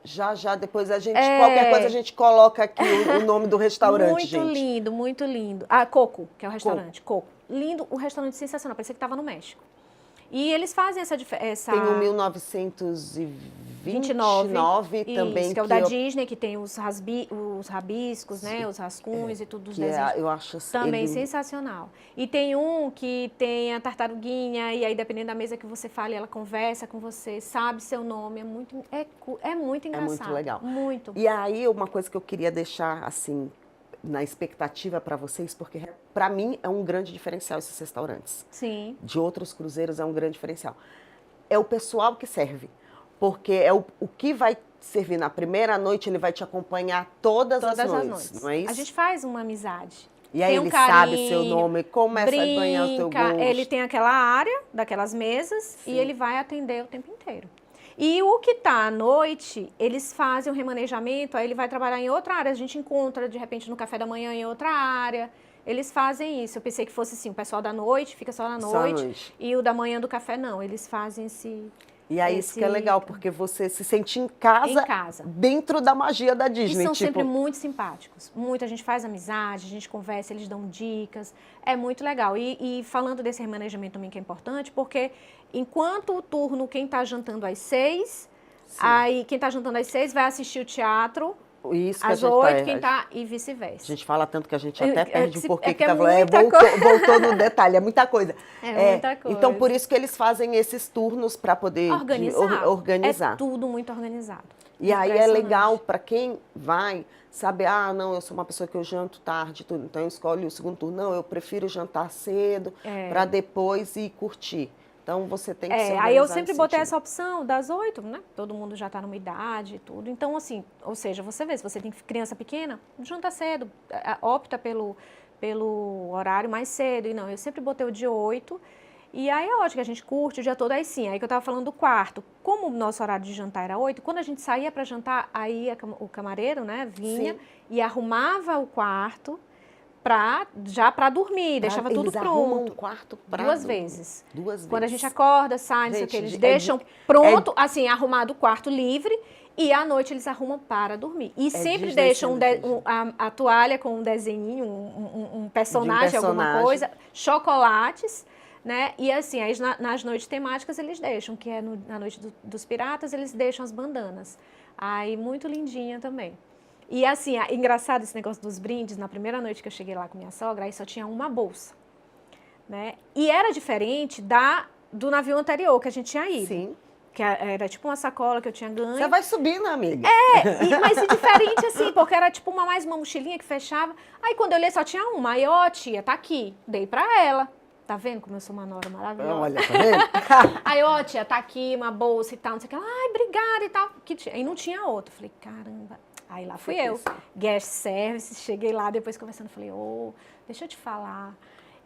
Já, depois qualquer coisa a gente coloca aqui o nome do restaurante, gente. Muito lindo. Coco, que é o restaurante, Coco. Lindo, o restaurante sensacional, parecia que estava no México. E eles fazem essa... Tem o 1929 também. Isso, que é o da Disney, que tem os rabiscos, né? Os rascunhos e tudo dos desenhos. Eu acho também sensacional. E tem um que tem a tartaruguinha, e aí dependendo da mesa que você fala, ela conversa com você, sabe seu nome. É muito engraçado. É muito legal. Muito. E aí, uma coisa que eu queria deixar, assim, na expectativa para vocês, porque para mim é um grande diferencial esses restaurantes. Sim. De outros cruzeiros é um grande diferencial. É o pessoal que serve, porque é o que vai servir na primeira noite, ele vai te acompanhar todas as noites, não é isso? A gente faz uma amizade. E aí ele sabe seu nome, começa a ganhar o teu gosto. Ele tem aquela área, daquelas mesas, e ele vai atender o tempo inteiro. E o que está à noite, eles fazem o remanejamento, aí ele vai trabalhar em outra área, a gente encontra, de repente, no café da manhã em outra área. Eles fazem isso. Eu pensei que fosse assim, o pessoal da noite fica só na noite, e o da manhã do café não. Eles fazem esse... E aí isso que é legal, porque você se sente em casa, dentro da magia da Disney. E são sempre muito simpáticos. A gente faz amizade, a gente conversa, eles dão dicas. É muito legal. E falando desse remanejamento também que é importante, porque enquanto o turno, quem está jantando às 6, aí quem está jantando às 6 vai assistir o teatro Isso que a Às gente 8, quem tá, e vice-versa. A gente fala tanto que a gente até perde o porquê que é tá falando. muita coisa. Voltou no detalhe, é muita coisa. Muita coisa. Então, por isso que eles fazem esses turnos para poder organizar. É tudo muito organizado. E aí é legal para quem vai saber, não, eu sou uma pessoa que eu janto tarde, tudo, então eu escolho o segundo turno. Não, eu prefiro jantar cedo para depois ir curtir. Então, você tem que se organizar. Aí eu sempre botei essa opção das 8, né? Todo mundo já está numa idade e tudo. Então, assim, ou seja, você vê, se você tem criança pequena, janta cedo, opta pelo horário mais cedo. E não, eu sempre botei o de 8. E aí é ótimo que a gente curte o dia todo. Aí sim, aí que eu estava falando do quarto. Como o nosso horário de jantar era 8, quando a gente saía para jantar, aí o camareiro, né, vinha e arrumava o quarto já para dormir, deixava tudo pronto. Um quarto duas vezes. Duas Quando a vezes. gente acorda, sai, não sei o que, eles deixam pronto, assim, arrumado o quarto livre, e à noite eles arrumam para dormir. E sempre deixam a toalha com um desenhinho, um personagem, alguma coisa, chocolates, né? E assim, aí nas noites temáticas eles deixam, que é na noite dos piratas, eles deixam as bandanas. Aí, muito lindinha também. E assim, engraçado esse negócio dos brindes, na primeira noite que eu cheguei lá com minha sogra, aí só tinha uma bolsa, né? E era diferente do navio anterior que a gente tinha ido. Sim. Que era tipo uma sacola que eu tinha ganho. Você vai subindo, amiga. Mas diferente assim, porque era tipo mais uma mochilinha que fechava. Aí quando eu olhei só tinha uma, aí tia, tá aqui, dei pra ela. Tá vendo como eu sou uma nora maravilhosa? Olha, tá vendo? Aí, tia, tá aqui uma bolsa e tal, não sei o que. Ai, obrigada e tal. Aí não tinha outro. Falei, caramba. Aí lá fui eu, guest service, cheguei lá, depois conversando, falei, deixa eu te falar,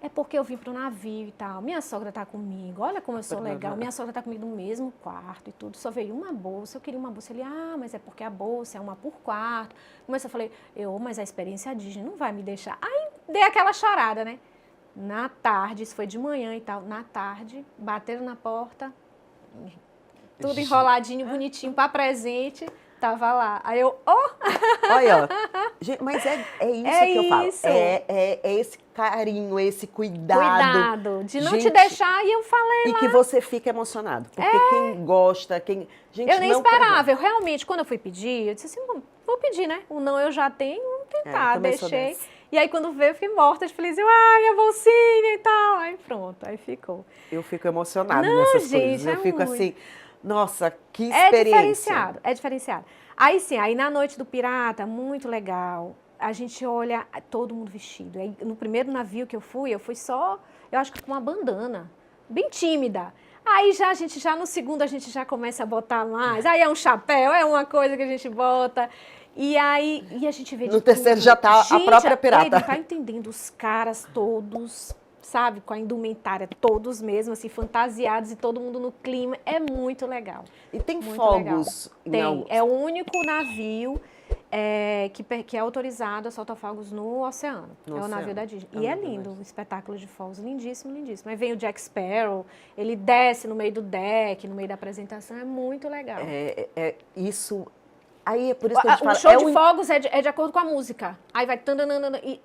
é porque eu vim pro navio e tal, minha sogra tá comigo, olha como eu sou legal, minha sogra tá comigo no mesmo quarto e tudo, só veio uma bolsa, eu queria uma bolsa, ele, mas é porque a bolsa é uma por quarto. Começou, eu falei, mas a experiência Disney não vai me deixar. Aí dei aquela chorada, né? Na tarde, isso foi de manhã e tal, na tarde, bateram na porta, tudo enroladinho, bonitinho, para presente. Tava lá. Aí eu, Olha, gente, mas é isso que eu falo. É esse carinho, esse cuidado. Cuidado, de não te deixar, e eu falei E lá. que você fica emocionado. Porque quem gosta, Gente, eu nem esperava. Eu realmente, quando eu fui pedir, eu disse assim, vou pedir, né? O não eu já tenho, vou tentar, deixei. E aí, quando veio, eu fiquei morta de feliz. Minha bolsinha e tal. Aí pronto, aí ficou. Eu fico emocionada nessas coisas. Eu fico assim... Nossa, que experiência. É diferenciado. Aí sim, aí na noite do pirata, muito legal. A gente olha todo mundo vestido. Aí, no primeiro navio que eu fui só, eu acho que com uma bandana, bem tímida. Aí no segundo a gente já começa a botar mais. Aí é um chapéu, é uma coisa que a gente bota. E aí a gente vê no terceiro já tá a própria pirata. Não tá entendendo, os caras todos, sabe, com a indumentária, todos mesmo, assim, fantasiados e todo mundo no clima. É muito legal. E tem muito fogos? Tem. É o único navio que é autorizado a soltar fogos no oceano. O navio da Disney. E é lindo, um espetáculo de fogos, lindíssimo, lindíssimo. Aí vem o Jack Sparrow, ele desce no meio do deck, no meio da apresentação, é muito legal. Isso... Aí é por isso que a gente fala... O show de fogos é de acordo com a música. Aí vai...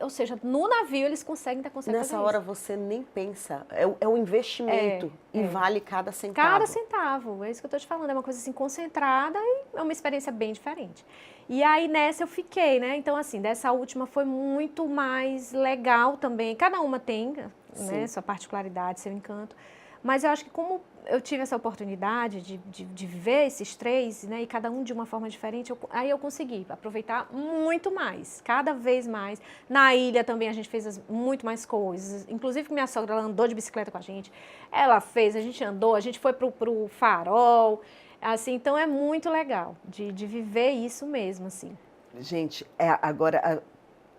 ou seja, no navio eles conseguem fazer Nessa hora isso. Você nem pensa. É um investimento. E vale cada centavo. Cada centavo. É isso que eu estou te falando. É uma coisa assim concentrada e é uma experiência bem diferente. E aí nessa eu fiquei, né? Então assim, dessa última foi muito mais legal também. Cada uma tem, né, sua particularidade, seu encanto. Mas eu acho que como eu tive essa oportunidade de viver esses três, né, e cada um de uma forma diferente, aí eu consegui aproveitar muito mais, cada vez mais. Na ilha também a gente fez muito mais coisas, inclusive minha sogra, ela andou de bicicleta com a gente, ela fez, a gente andou, a gente foi pro farol, assim, então é muito legal de viver isso mesmo, assim. Gente, agora,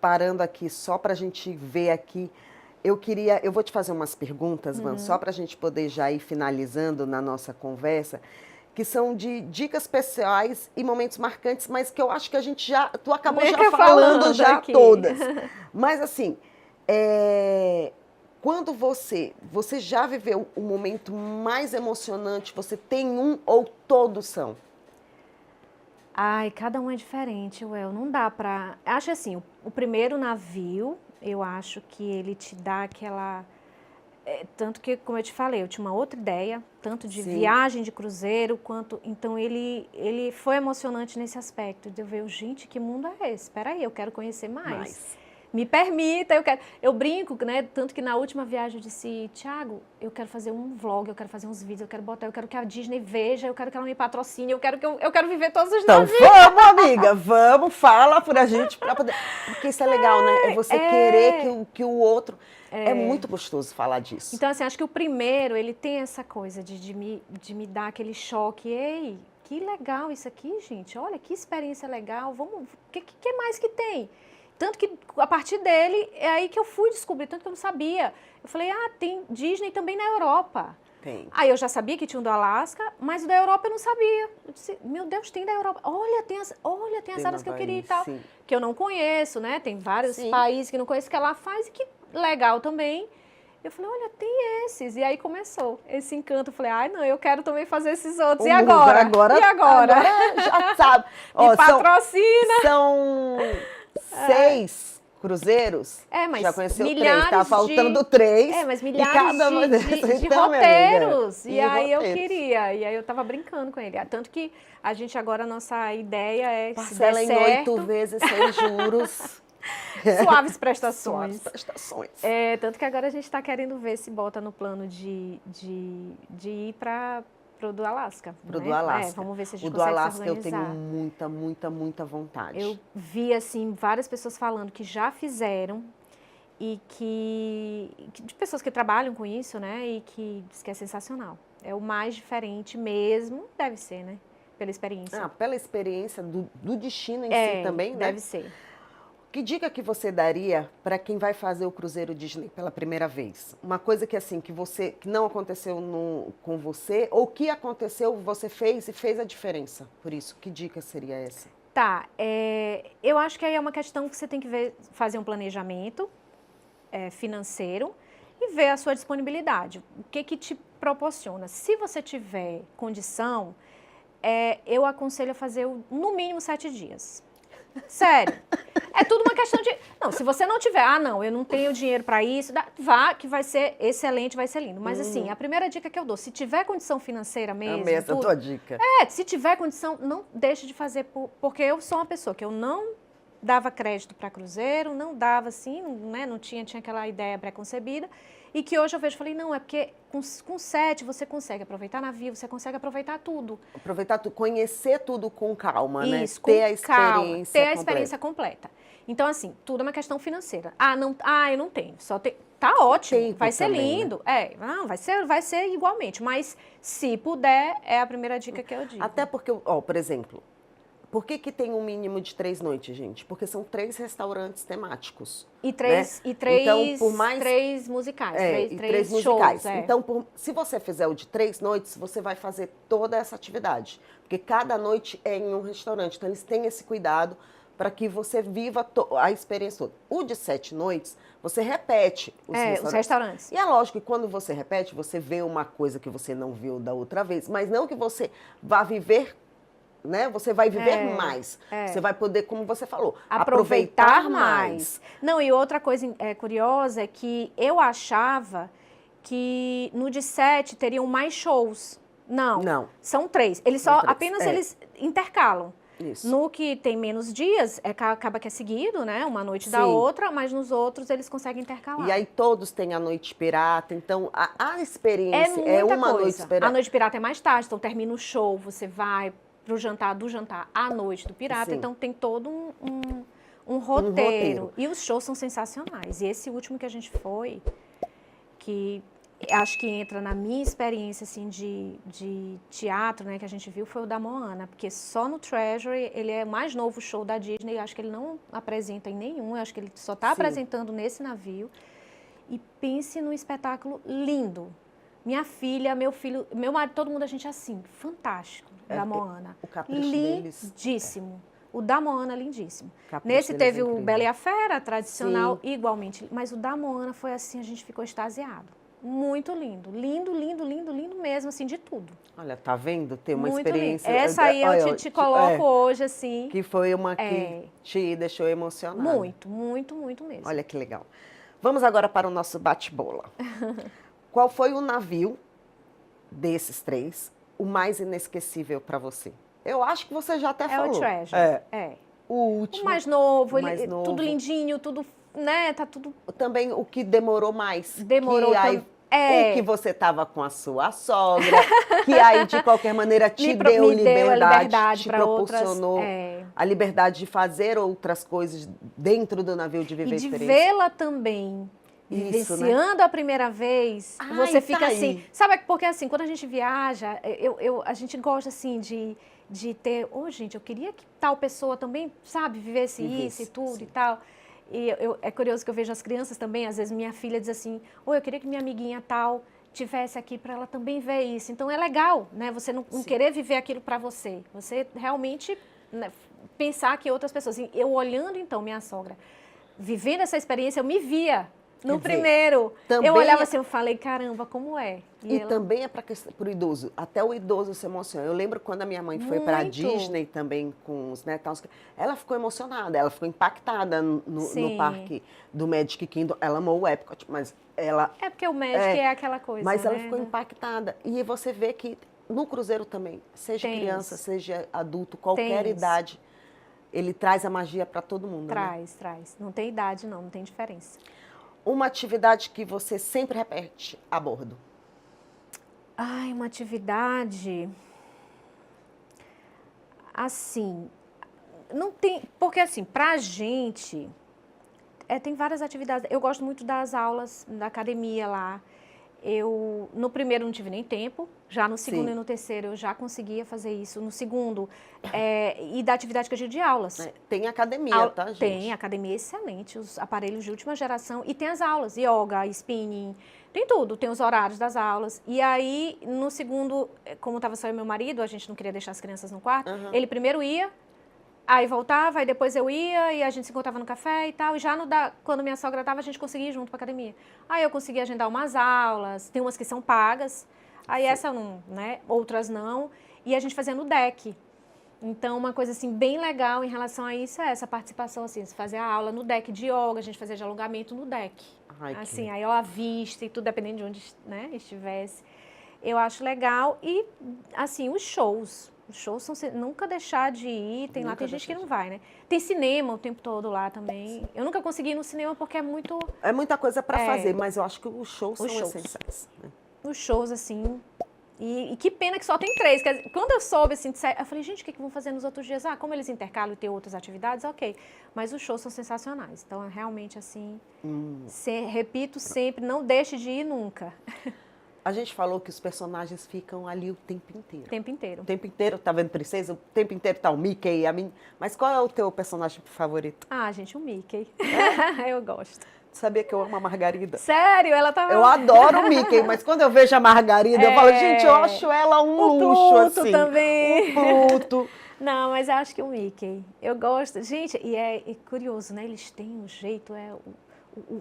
parando aqui, só para a gente ver aqui, eu vou te fazer umas perguntas, Van, só para a gente poder já ir finalizando na nossa conversa, que são de dicas pessoais e momentos marcantes, mas que eu acho que tu acabou já falando já aqui. Todas. Mas assim, quando você já viveu um momento mais emocionante, você tem um ou todos são? Ai, cada um é diferente, não dá pra... Acho assim, o primeiro navio, eu acho que ele te dá Tanto que, como eu te falei, eu tinha uma outra ideia, tanto de Sim. viagem de cruzeiro, quanto... Então, ele foi emocionante nesse aspecto, de eu ver, gente, que mundo é esse? Espera aí, eu quero conhecer mais. Me permita, eu brinco, né? Tanto que na última viagem eu disse, Thiago, eu quero fazer um vlog, eu quero fazer uns vídeos, eu quero que a Disney veja, eu quero que ela me patrocine, eu quero viver todos os dias. Então, vamos, amiga, vamos, fala pra gente, pra poder... Porque isso é legal, né? É você querer que o outro... É muito gostoso falar disso. Então, assim, acho que o primeiro, ele tem essa coisa de me dar aquele choque. Ei, que legal isso aqui, gente. Olha, que experiência legal. Vamos, o que mais que tem? Tanto que, a partir dele, é aí que eu fui descobrir, tanto que eu não sabia. Eu falei, tem Disney também na Europa. Tem. Aí eu já sabia que tinha um do Alasca, mas o da Europa eu não sabia. Eu disse, meu Deus, tem da Europa. Olha, tem as áreas que eu queria e tal. Sim. Que eu não conheço, né? Tem vários países que não conheço que ela faz e que legal também. Eu falei, olha, tem esses. E aí começou esse encanto. Eu falei, não, eu quero também fazer esses outros. E agora? E agora? Já sabe. Me patrocina. São 6 cruzeiros. Mas já conheceu milhares 3, tá faltando 3. Mas milhares de então, roteiros. E aí roteiros. eu queria. E aí eu tava brincando com ele. Tanto que a gente agora, a nossa ideia é, parcela se der em certo, 8 vezes sem juros. Suaves prestações. Suaves prestações. Tanto que agora a gente está querendo ver se bota no plano de ir para o do Alasca. Pro né? do Alasca. Vamos ver se a gente o do consegue Alasca se organizar. eu tenho muita vontade. Eu vi, assim, várias pessoas falando que já fizeram e de pessoas que trabalham com isso, né? E que diz que é sensacional. É o mais diferente mesmo, deve ser, né? Pela experiência. Pela experiência do destino em si também, né? Deve ser. Que dica que você daria para quem vai fazer o cruzeiro Disney pela primeira vez? Uma coisa que assim, que não aconteceu com você, ou que aconteceu, você fez e fez a diferença. Por isso, que dica seria essa? Tá, eu acho que aí é uma questão que você tem que fazer um planejamento financeiro e ver a sua disponibilidade. O que te proporciona? Se você tiver condição, eu aconselho a fazer no mínimo 7 dias. Sério. É tudo uma questão de... Não, se você não tiver, eu não tenho dinheiro para isso, vá, que vai ser excelente, vai ser lindo. Mas assim, a primeira dica que eu dou, se tiver condição financeira mesmo... Amei essa tua dica. Se tiver condição, não deixe de fazer, porque eu sou uma pessoa que eu não dava crédito para cruzeiro, não dava assim, né, não tinha aquela ideia preconcebida. E que hoje eu vejo, falei, não, é porque com 7 você consegue aproveitar navio, você consegue aproveitar tudo. Aproveitar tudo, conhecer tudo com calma, né? Isso, ter a experiência ter a experiência completa. Então, assim, tudo é uma questão financeira. Eu não tenho, só tem. Tá ótimo, vai ser também, lindo. Né? Vai ser igualmente, mas se puder, é a primeira dica que eu digo. Até porque, por exemplo, por que tem um mínimo de 3 noites, gente? Porque são 3 restaurantes temáticos. E 3 musicais. Três musicais. Shows, Então, se você fizer o de 3 noites, você vai fazer toda essa atividade. Porque cada noite é em um restaurante. Então, eles têm esse cuidado para que você viva a experiência toda. O de 7 noites, você repete os restaurantes. E é lógico que quando você repete, você vê uma coisa que você não viu da outra vez. Mas não que você vá viver, né? Você vai viver mais. Você vai poder, como você falou, aproveitar mais. Não, e outra coisa curiosa é que eu achava que no de 7 teriam mais shows. Não. São 3. Eles eles intercalam. Isso. No que tem menos dias, acaba que é seguido, né? Uma noite da outra, mas nos outros eles conseguem intercalar. E aí todos têm a noite pirata, então a experiência é uma noite pirata. A noite pirata é mais tarde, então termina o show, você vai pro jantar à noite do pirata, Sim. então tem todo um roteiro. E os shows são sensacionais. E esse último que a gente foi, que acho que entra na minha experiência assim, de teatro, né, que a gente viu, foi o da Moana, porque só no Treasury, ele é o mais novo show da Disney, acho que ele não apresenta em nenhum, acho que ele só está apresentando nesse navio. E pense num espetáculo lindo. Minha filha, meu filho, meu marido, todo mundo, a gente assim, fantástico, da Moana. O capricho deles. Lindíssimo. O da Moana, lindíssimo. Nesse teve o Bela e a Fera, tradicional, igualmente. Mas o da Moana foi assim, a gente ficou extasiado. Muito lindo. Lindo, lindo, lindo, lindo mesmo, assim, de tudo. Olha, tá vendo? Tem uma muito experiência... Lindo. Essa aí eu te coloco hoje, assim. Que foi uma que te deixou emocionada. Muito, muito, muito mesmo. Olha que legal. Vamos agora para o nosso bate-bola. Qual foi o navio desses 3 o mais inesquecível para você? Eu acho que você já até falou. É o Treasure. O último. O mais novo, o mais novo. tudo lindinho, tudo, né? Tá tudo. Também o que demorou mais. Demorou que aí, o que você estava com a sua sogra, que aí de qualquer maneira te deu liberdade, te proporcionou a liberdade de fazer outras coisas dentro do navio, de viver e de experiência. vê-la também. Vivenciando a primeira vez, você fica assim. Sabe, porque assim, quando a gente viaja, a gente gosta assim de ter. Gente, eu queria que tal pessoa também, sabe, vivesse isso e tudo e tal. E é curioso que eu vejo as crianças também, às vezes minha filha diz assim, eu queria que minha amiguinha tal tivesse aqui para ela também ver isso. Então é legal, né? Você não querer viver aquilo para você. Você realmente, né, pensar que outras pessoas. Eu olhando então minha sogra, vivendo essa experiência, eu me via no primeiro. Eu olhava assim, eu falei, caramba, como é? E também é para o idoso. Até o idoso se emociona. Eu lembro quando a minha mãe foi para a Disney também com os netos. Ela ficou emocionada, ela ficou impactada no parque do Magic Kingdom. Ela amou o Epcot, mas ela... É porque o Magic é aquela coisa, mas ela ficou impactada. E você vê que no cruzeiro também, seja criança, seja adulto, qualquer idade, ele traz a magia para todo mundo. Traz. Não tem idade, não tem diferença. Uma atividade que você sempre repete a bordo? Uma atividade... Assim, não tem... Porque assim, pra gente, tem várias atividades. Eu gosto muito das aulas da academia lá. No primeiro não tive nem tempo, já no segundo e no terceiro eu já conseguia fazer isso. No segundo, e da atividade que eu digo de aulas. Tem academia, tá, gente? Tem, academia excelente, os aparelhos de última geração. E tem as aulas, yoga, spinning, tem tudo, tem os horários das aulas. E aí, no segundo, como estava só eu e meu marido, a gente não queria deixar as crianças no quarto, ele primeiro ia, aí voltava, aí depois eu ia e a gente se encontrava no café e tal. E já quando minha sogra estava, a gente conseguia ir junto para academia. Aí eu consegui agendar umas aulas, tem umas que são pagas, aí essa não, né? Outras não. E a gente fazia no deck. Então, uma coisa assim bem legal em relação a isso é essa participação, assim, fazer a aula no deck de yoga, a gente fazia de alongamento no deck. Assim, aí eu à vista e tudo, dependendo de onde, né, estivesse. Eu acho legal. E, assim, os shows. Os shows são nunca deixar de ir. Tem gente que não vai, né? Tem cinema o tempo todo lá também. Sim. Eu nunca consegui ir no cinema porque é muito... É muita coisa para fazer, mas eu acho que os shows são essenciais. Né? Os shows, assim... E que pena que só tem 3. Quando eu soube, assim, eu falei, gente, o que vão fazer nos outros dias? Como eles intercalam e tem outras atividades, ok. Mas os shows são sensacionais. Então, realmente, assim, repito sempre, não deixe de ir nunca. A gente falou que os personagens ficam ali o tempo inteiro. O tempo inteiro. O tempo inteiro, tá vendo Princesa? O tempo inteiro tá o Mickey, a Minnie. Mas qual é o teu personagem favorito? Gente, o Mickey. Eu gosto. Sabia que eu amo a Margarida? Sério? Ela tava... Eu adoro o Mickey, mas quando eu vejo a Margarida, eu falo, gente, eu acho ela um luxo, Pluto assim. também. O Pluto. Não, mas eu acho que o Mickey. Eu gosto. Gente, e é curioso, né? Eles têm um jeito,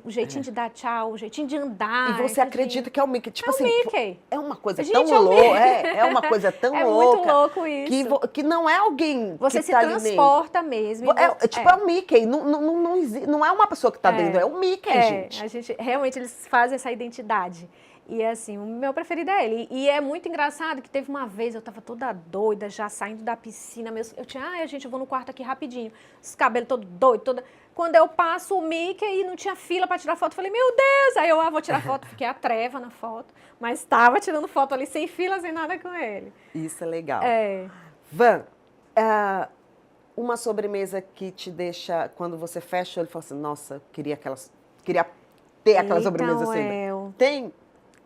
o jeitinho de dar tchau, o jeitinho de andar. E você acredita que é o Mickey. Tipo assim, Mickey. É uma coisa tão louca. É uma coisa tão louca. É muito louco isso. Que não é alguém você que se tá transporta mesmo. É o Mickey. Não é uma pessoa que tá dentro, é o Mickey, gente. Realmente, eles fazem essa identidade. E assim, o meu preferido é ele. E é muito engraçado que teve uma vez, eu tava toda doida, já saindo da piscina mesmo. Eu tinha, gente, eu vou no quarto aqui rapidinho. Os cabelos todo doido, Quando eu passo o Mickey e não tinha fila para tirar foto, eu falei, meu Deus! Aí eu vou tirar foto, fiquei a treva na foto, mas estava tirando foto ali sem fila, sem nada com ele. Isso é legal. Van, uma sobremesa que te deixa, quando você fecha, ele fala assim, nossa, queria ter aquela sobremesa sempre. Tem?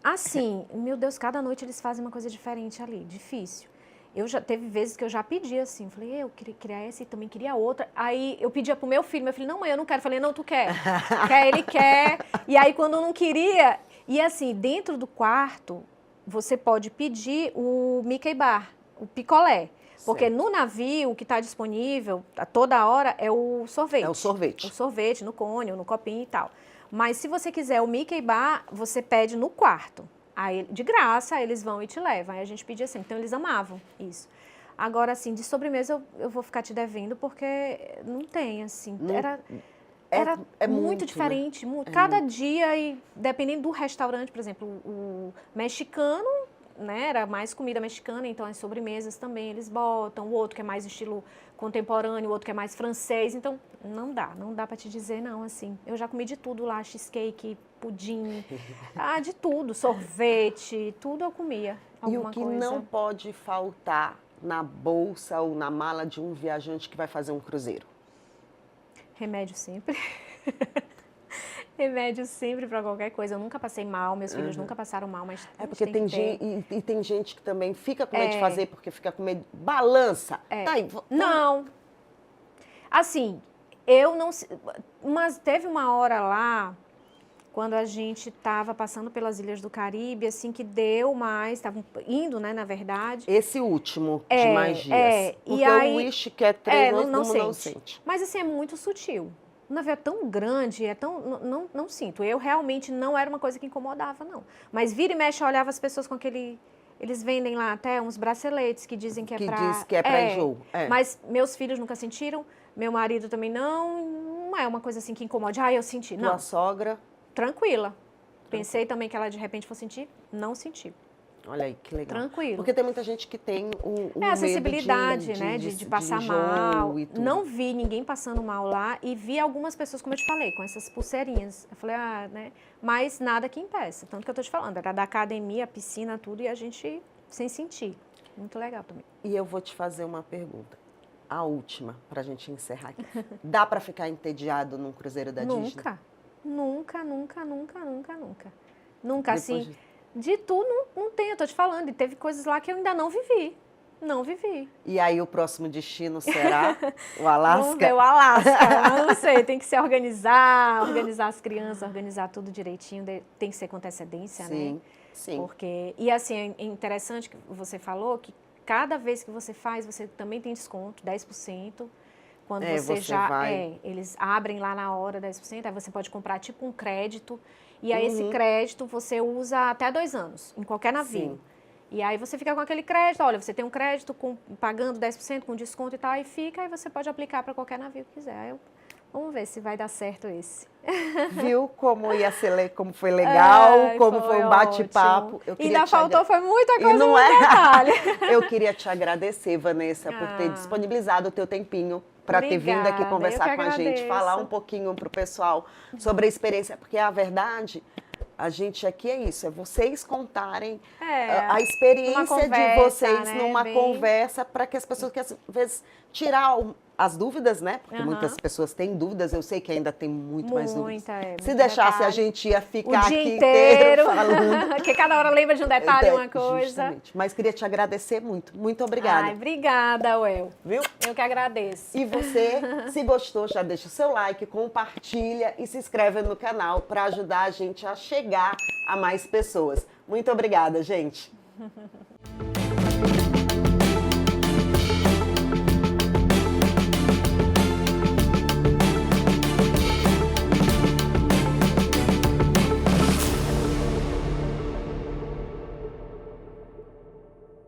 Assim, meu Deus, cada noite eles fazem uma coisa diferente ali, difícil. Teve vezes que eu já pedi assim, falei, eu queria essa e também queria outra. Aí eu pedia pro meu filho não, mãe, eu não quero. Falei, não, tu quer. Ele quer. E aí quando eu não queria, e assim, dentro do quarto, você pode pedir o Mickey Bar, o picolé. Porque no navio, o que está disponível a toda hora é o sorvete. É o sorvete. O sorvete, no cone, ou no copinho e tal. Mas se você quiser o Mickey Bar, você pede no quarto. Aí, de graça, eles vão e te levam. Aí a gente pedia assim. Então, eles amavam isso. Agora, assim, de sobremesa, eu vou ficar te devendo, porque não tem, assim. É muito né? diferente. Cada dia, e dependendo do restaurante, por exemplo, o mexicano, né, era mais comida mexicana, então as sobremesas também eles botam, o outro que é mais estilo contemporâneo, o outro que é mais francês, então não dá para te dizer não, assim. Eu já comi de tudo lá, cheesecake, pudim, de tudo, sorvete, tudo eu comia. E o que não pode faltar na bolsa ou na mala de um viajante que vai fazer um cruzeiro? Remédio sempre. Remédio sempre para qualquer coisa. Eu nunca passei mal, meus filhos nunca passaram mal, mas porque tem gente que também fica com medo de fazer, porque fica com medo. Balança! Tá aí, não. Assim, eu não... Mas teve uma hora lá, quando a gente estava passando pelas Ilhas do Caribe, assim, que deu mais... Estavam indo, né, na verdade. Esse último, de mais dias. Porque e aí, o Wish, que é 3 noites, não sente. Mas, assim, é muito sutil. O navio é tão grande, não sinto. Eu realmente não era uma coisa que incomodava, não. Mas vira e mexe, eu olhava as pessoas com aquele... Eles vendem lá até uns braceletes que dizem que é para... Que diz que é para enjoo. Mas meus filhos nunca sentiram, meu marido também não é uma coisa assim que incomode. Eu senti. Não. Tua sogra? Tranquila. Pensei também que ela de repente fosse sentir, não senti. Olha aí, que legal. Tranquilo. Porque tem muita gente que tem a sensibilidade, né, de passar mal. Não vi ninguém passando mal lá e vi algumas pessoas, como eu te falei, com essas pulseirinhas. Eu falei, né, mas nada que impeça. Tanto que eu tô te falando, era da academia, piscina, tudo, e a gente sem sentir. Muito legal também. E eu vou te fazer uma pergunta. A última, pra gente encerrar aqui. Dá pra ficar entediado num cruzeiro da Disney? Nunca. Nunca, assim... De tudo não tem, eu tô te falando. E teve coisas lá que eu ainda não vivi. Não vivi. E aí o próximo destino será o Alasca? Vamos ver o Alasca. Não sei, tem que se organizar as crianças, organizar tudo direitinho. Tem que ser com antecedência, né? Sim. Porque, e assim, é interessante que você falou que cada vez que você faz, você também tem desconto, 10%. Quando você já... eles abrem lá na hora 10%, aí você pode comprar tipo um crédito. E aí esse crédito você usa até 2 anos, em qualquer navio. Sim. E aí você fica com aquele crédito, olha, você tem um crédito pagando 10% com desconto e tal, aí fica, aí você pode aplicar para qualquer navio que quiser. Vamos ver se vai dar certo esse. Viu como ia ser, como foi legal, como foi um bate-papo. Ainda faltou, foi muita coisa, não muito detalhe. Eu queria te agradecer, Vanessa, por ter disponibilizado o teu tempinho para ter vindo aqui conversar com a gente, falar um pouquinho para o pessoal sobre a experiência, porque a verdade, a gente aqui é isso, é vocês contarem a experiência de vocês, né, numa conversa, para que as pessoas, que às vezes, tirar as dúvidas, né? Porque muitas pessoas têm dúvidas, eu sei que ainda tem muito mais dúvidas. Se deixasse, a gente ia ficar aqui inteiro falando. Porque cada hora lembra de um detalhe, uma coisa. Justamente. Mas queria te agradecer muito. Muito obrigada. Obrigada, Well. Viu? Eu que agradeço. E você, se gostou, já deixa o seu like, compartilha e se inscreve no canal para ajudar a gente a chegar a mais pessoas. Muito obrigada, gente.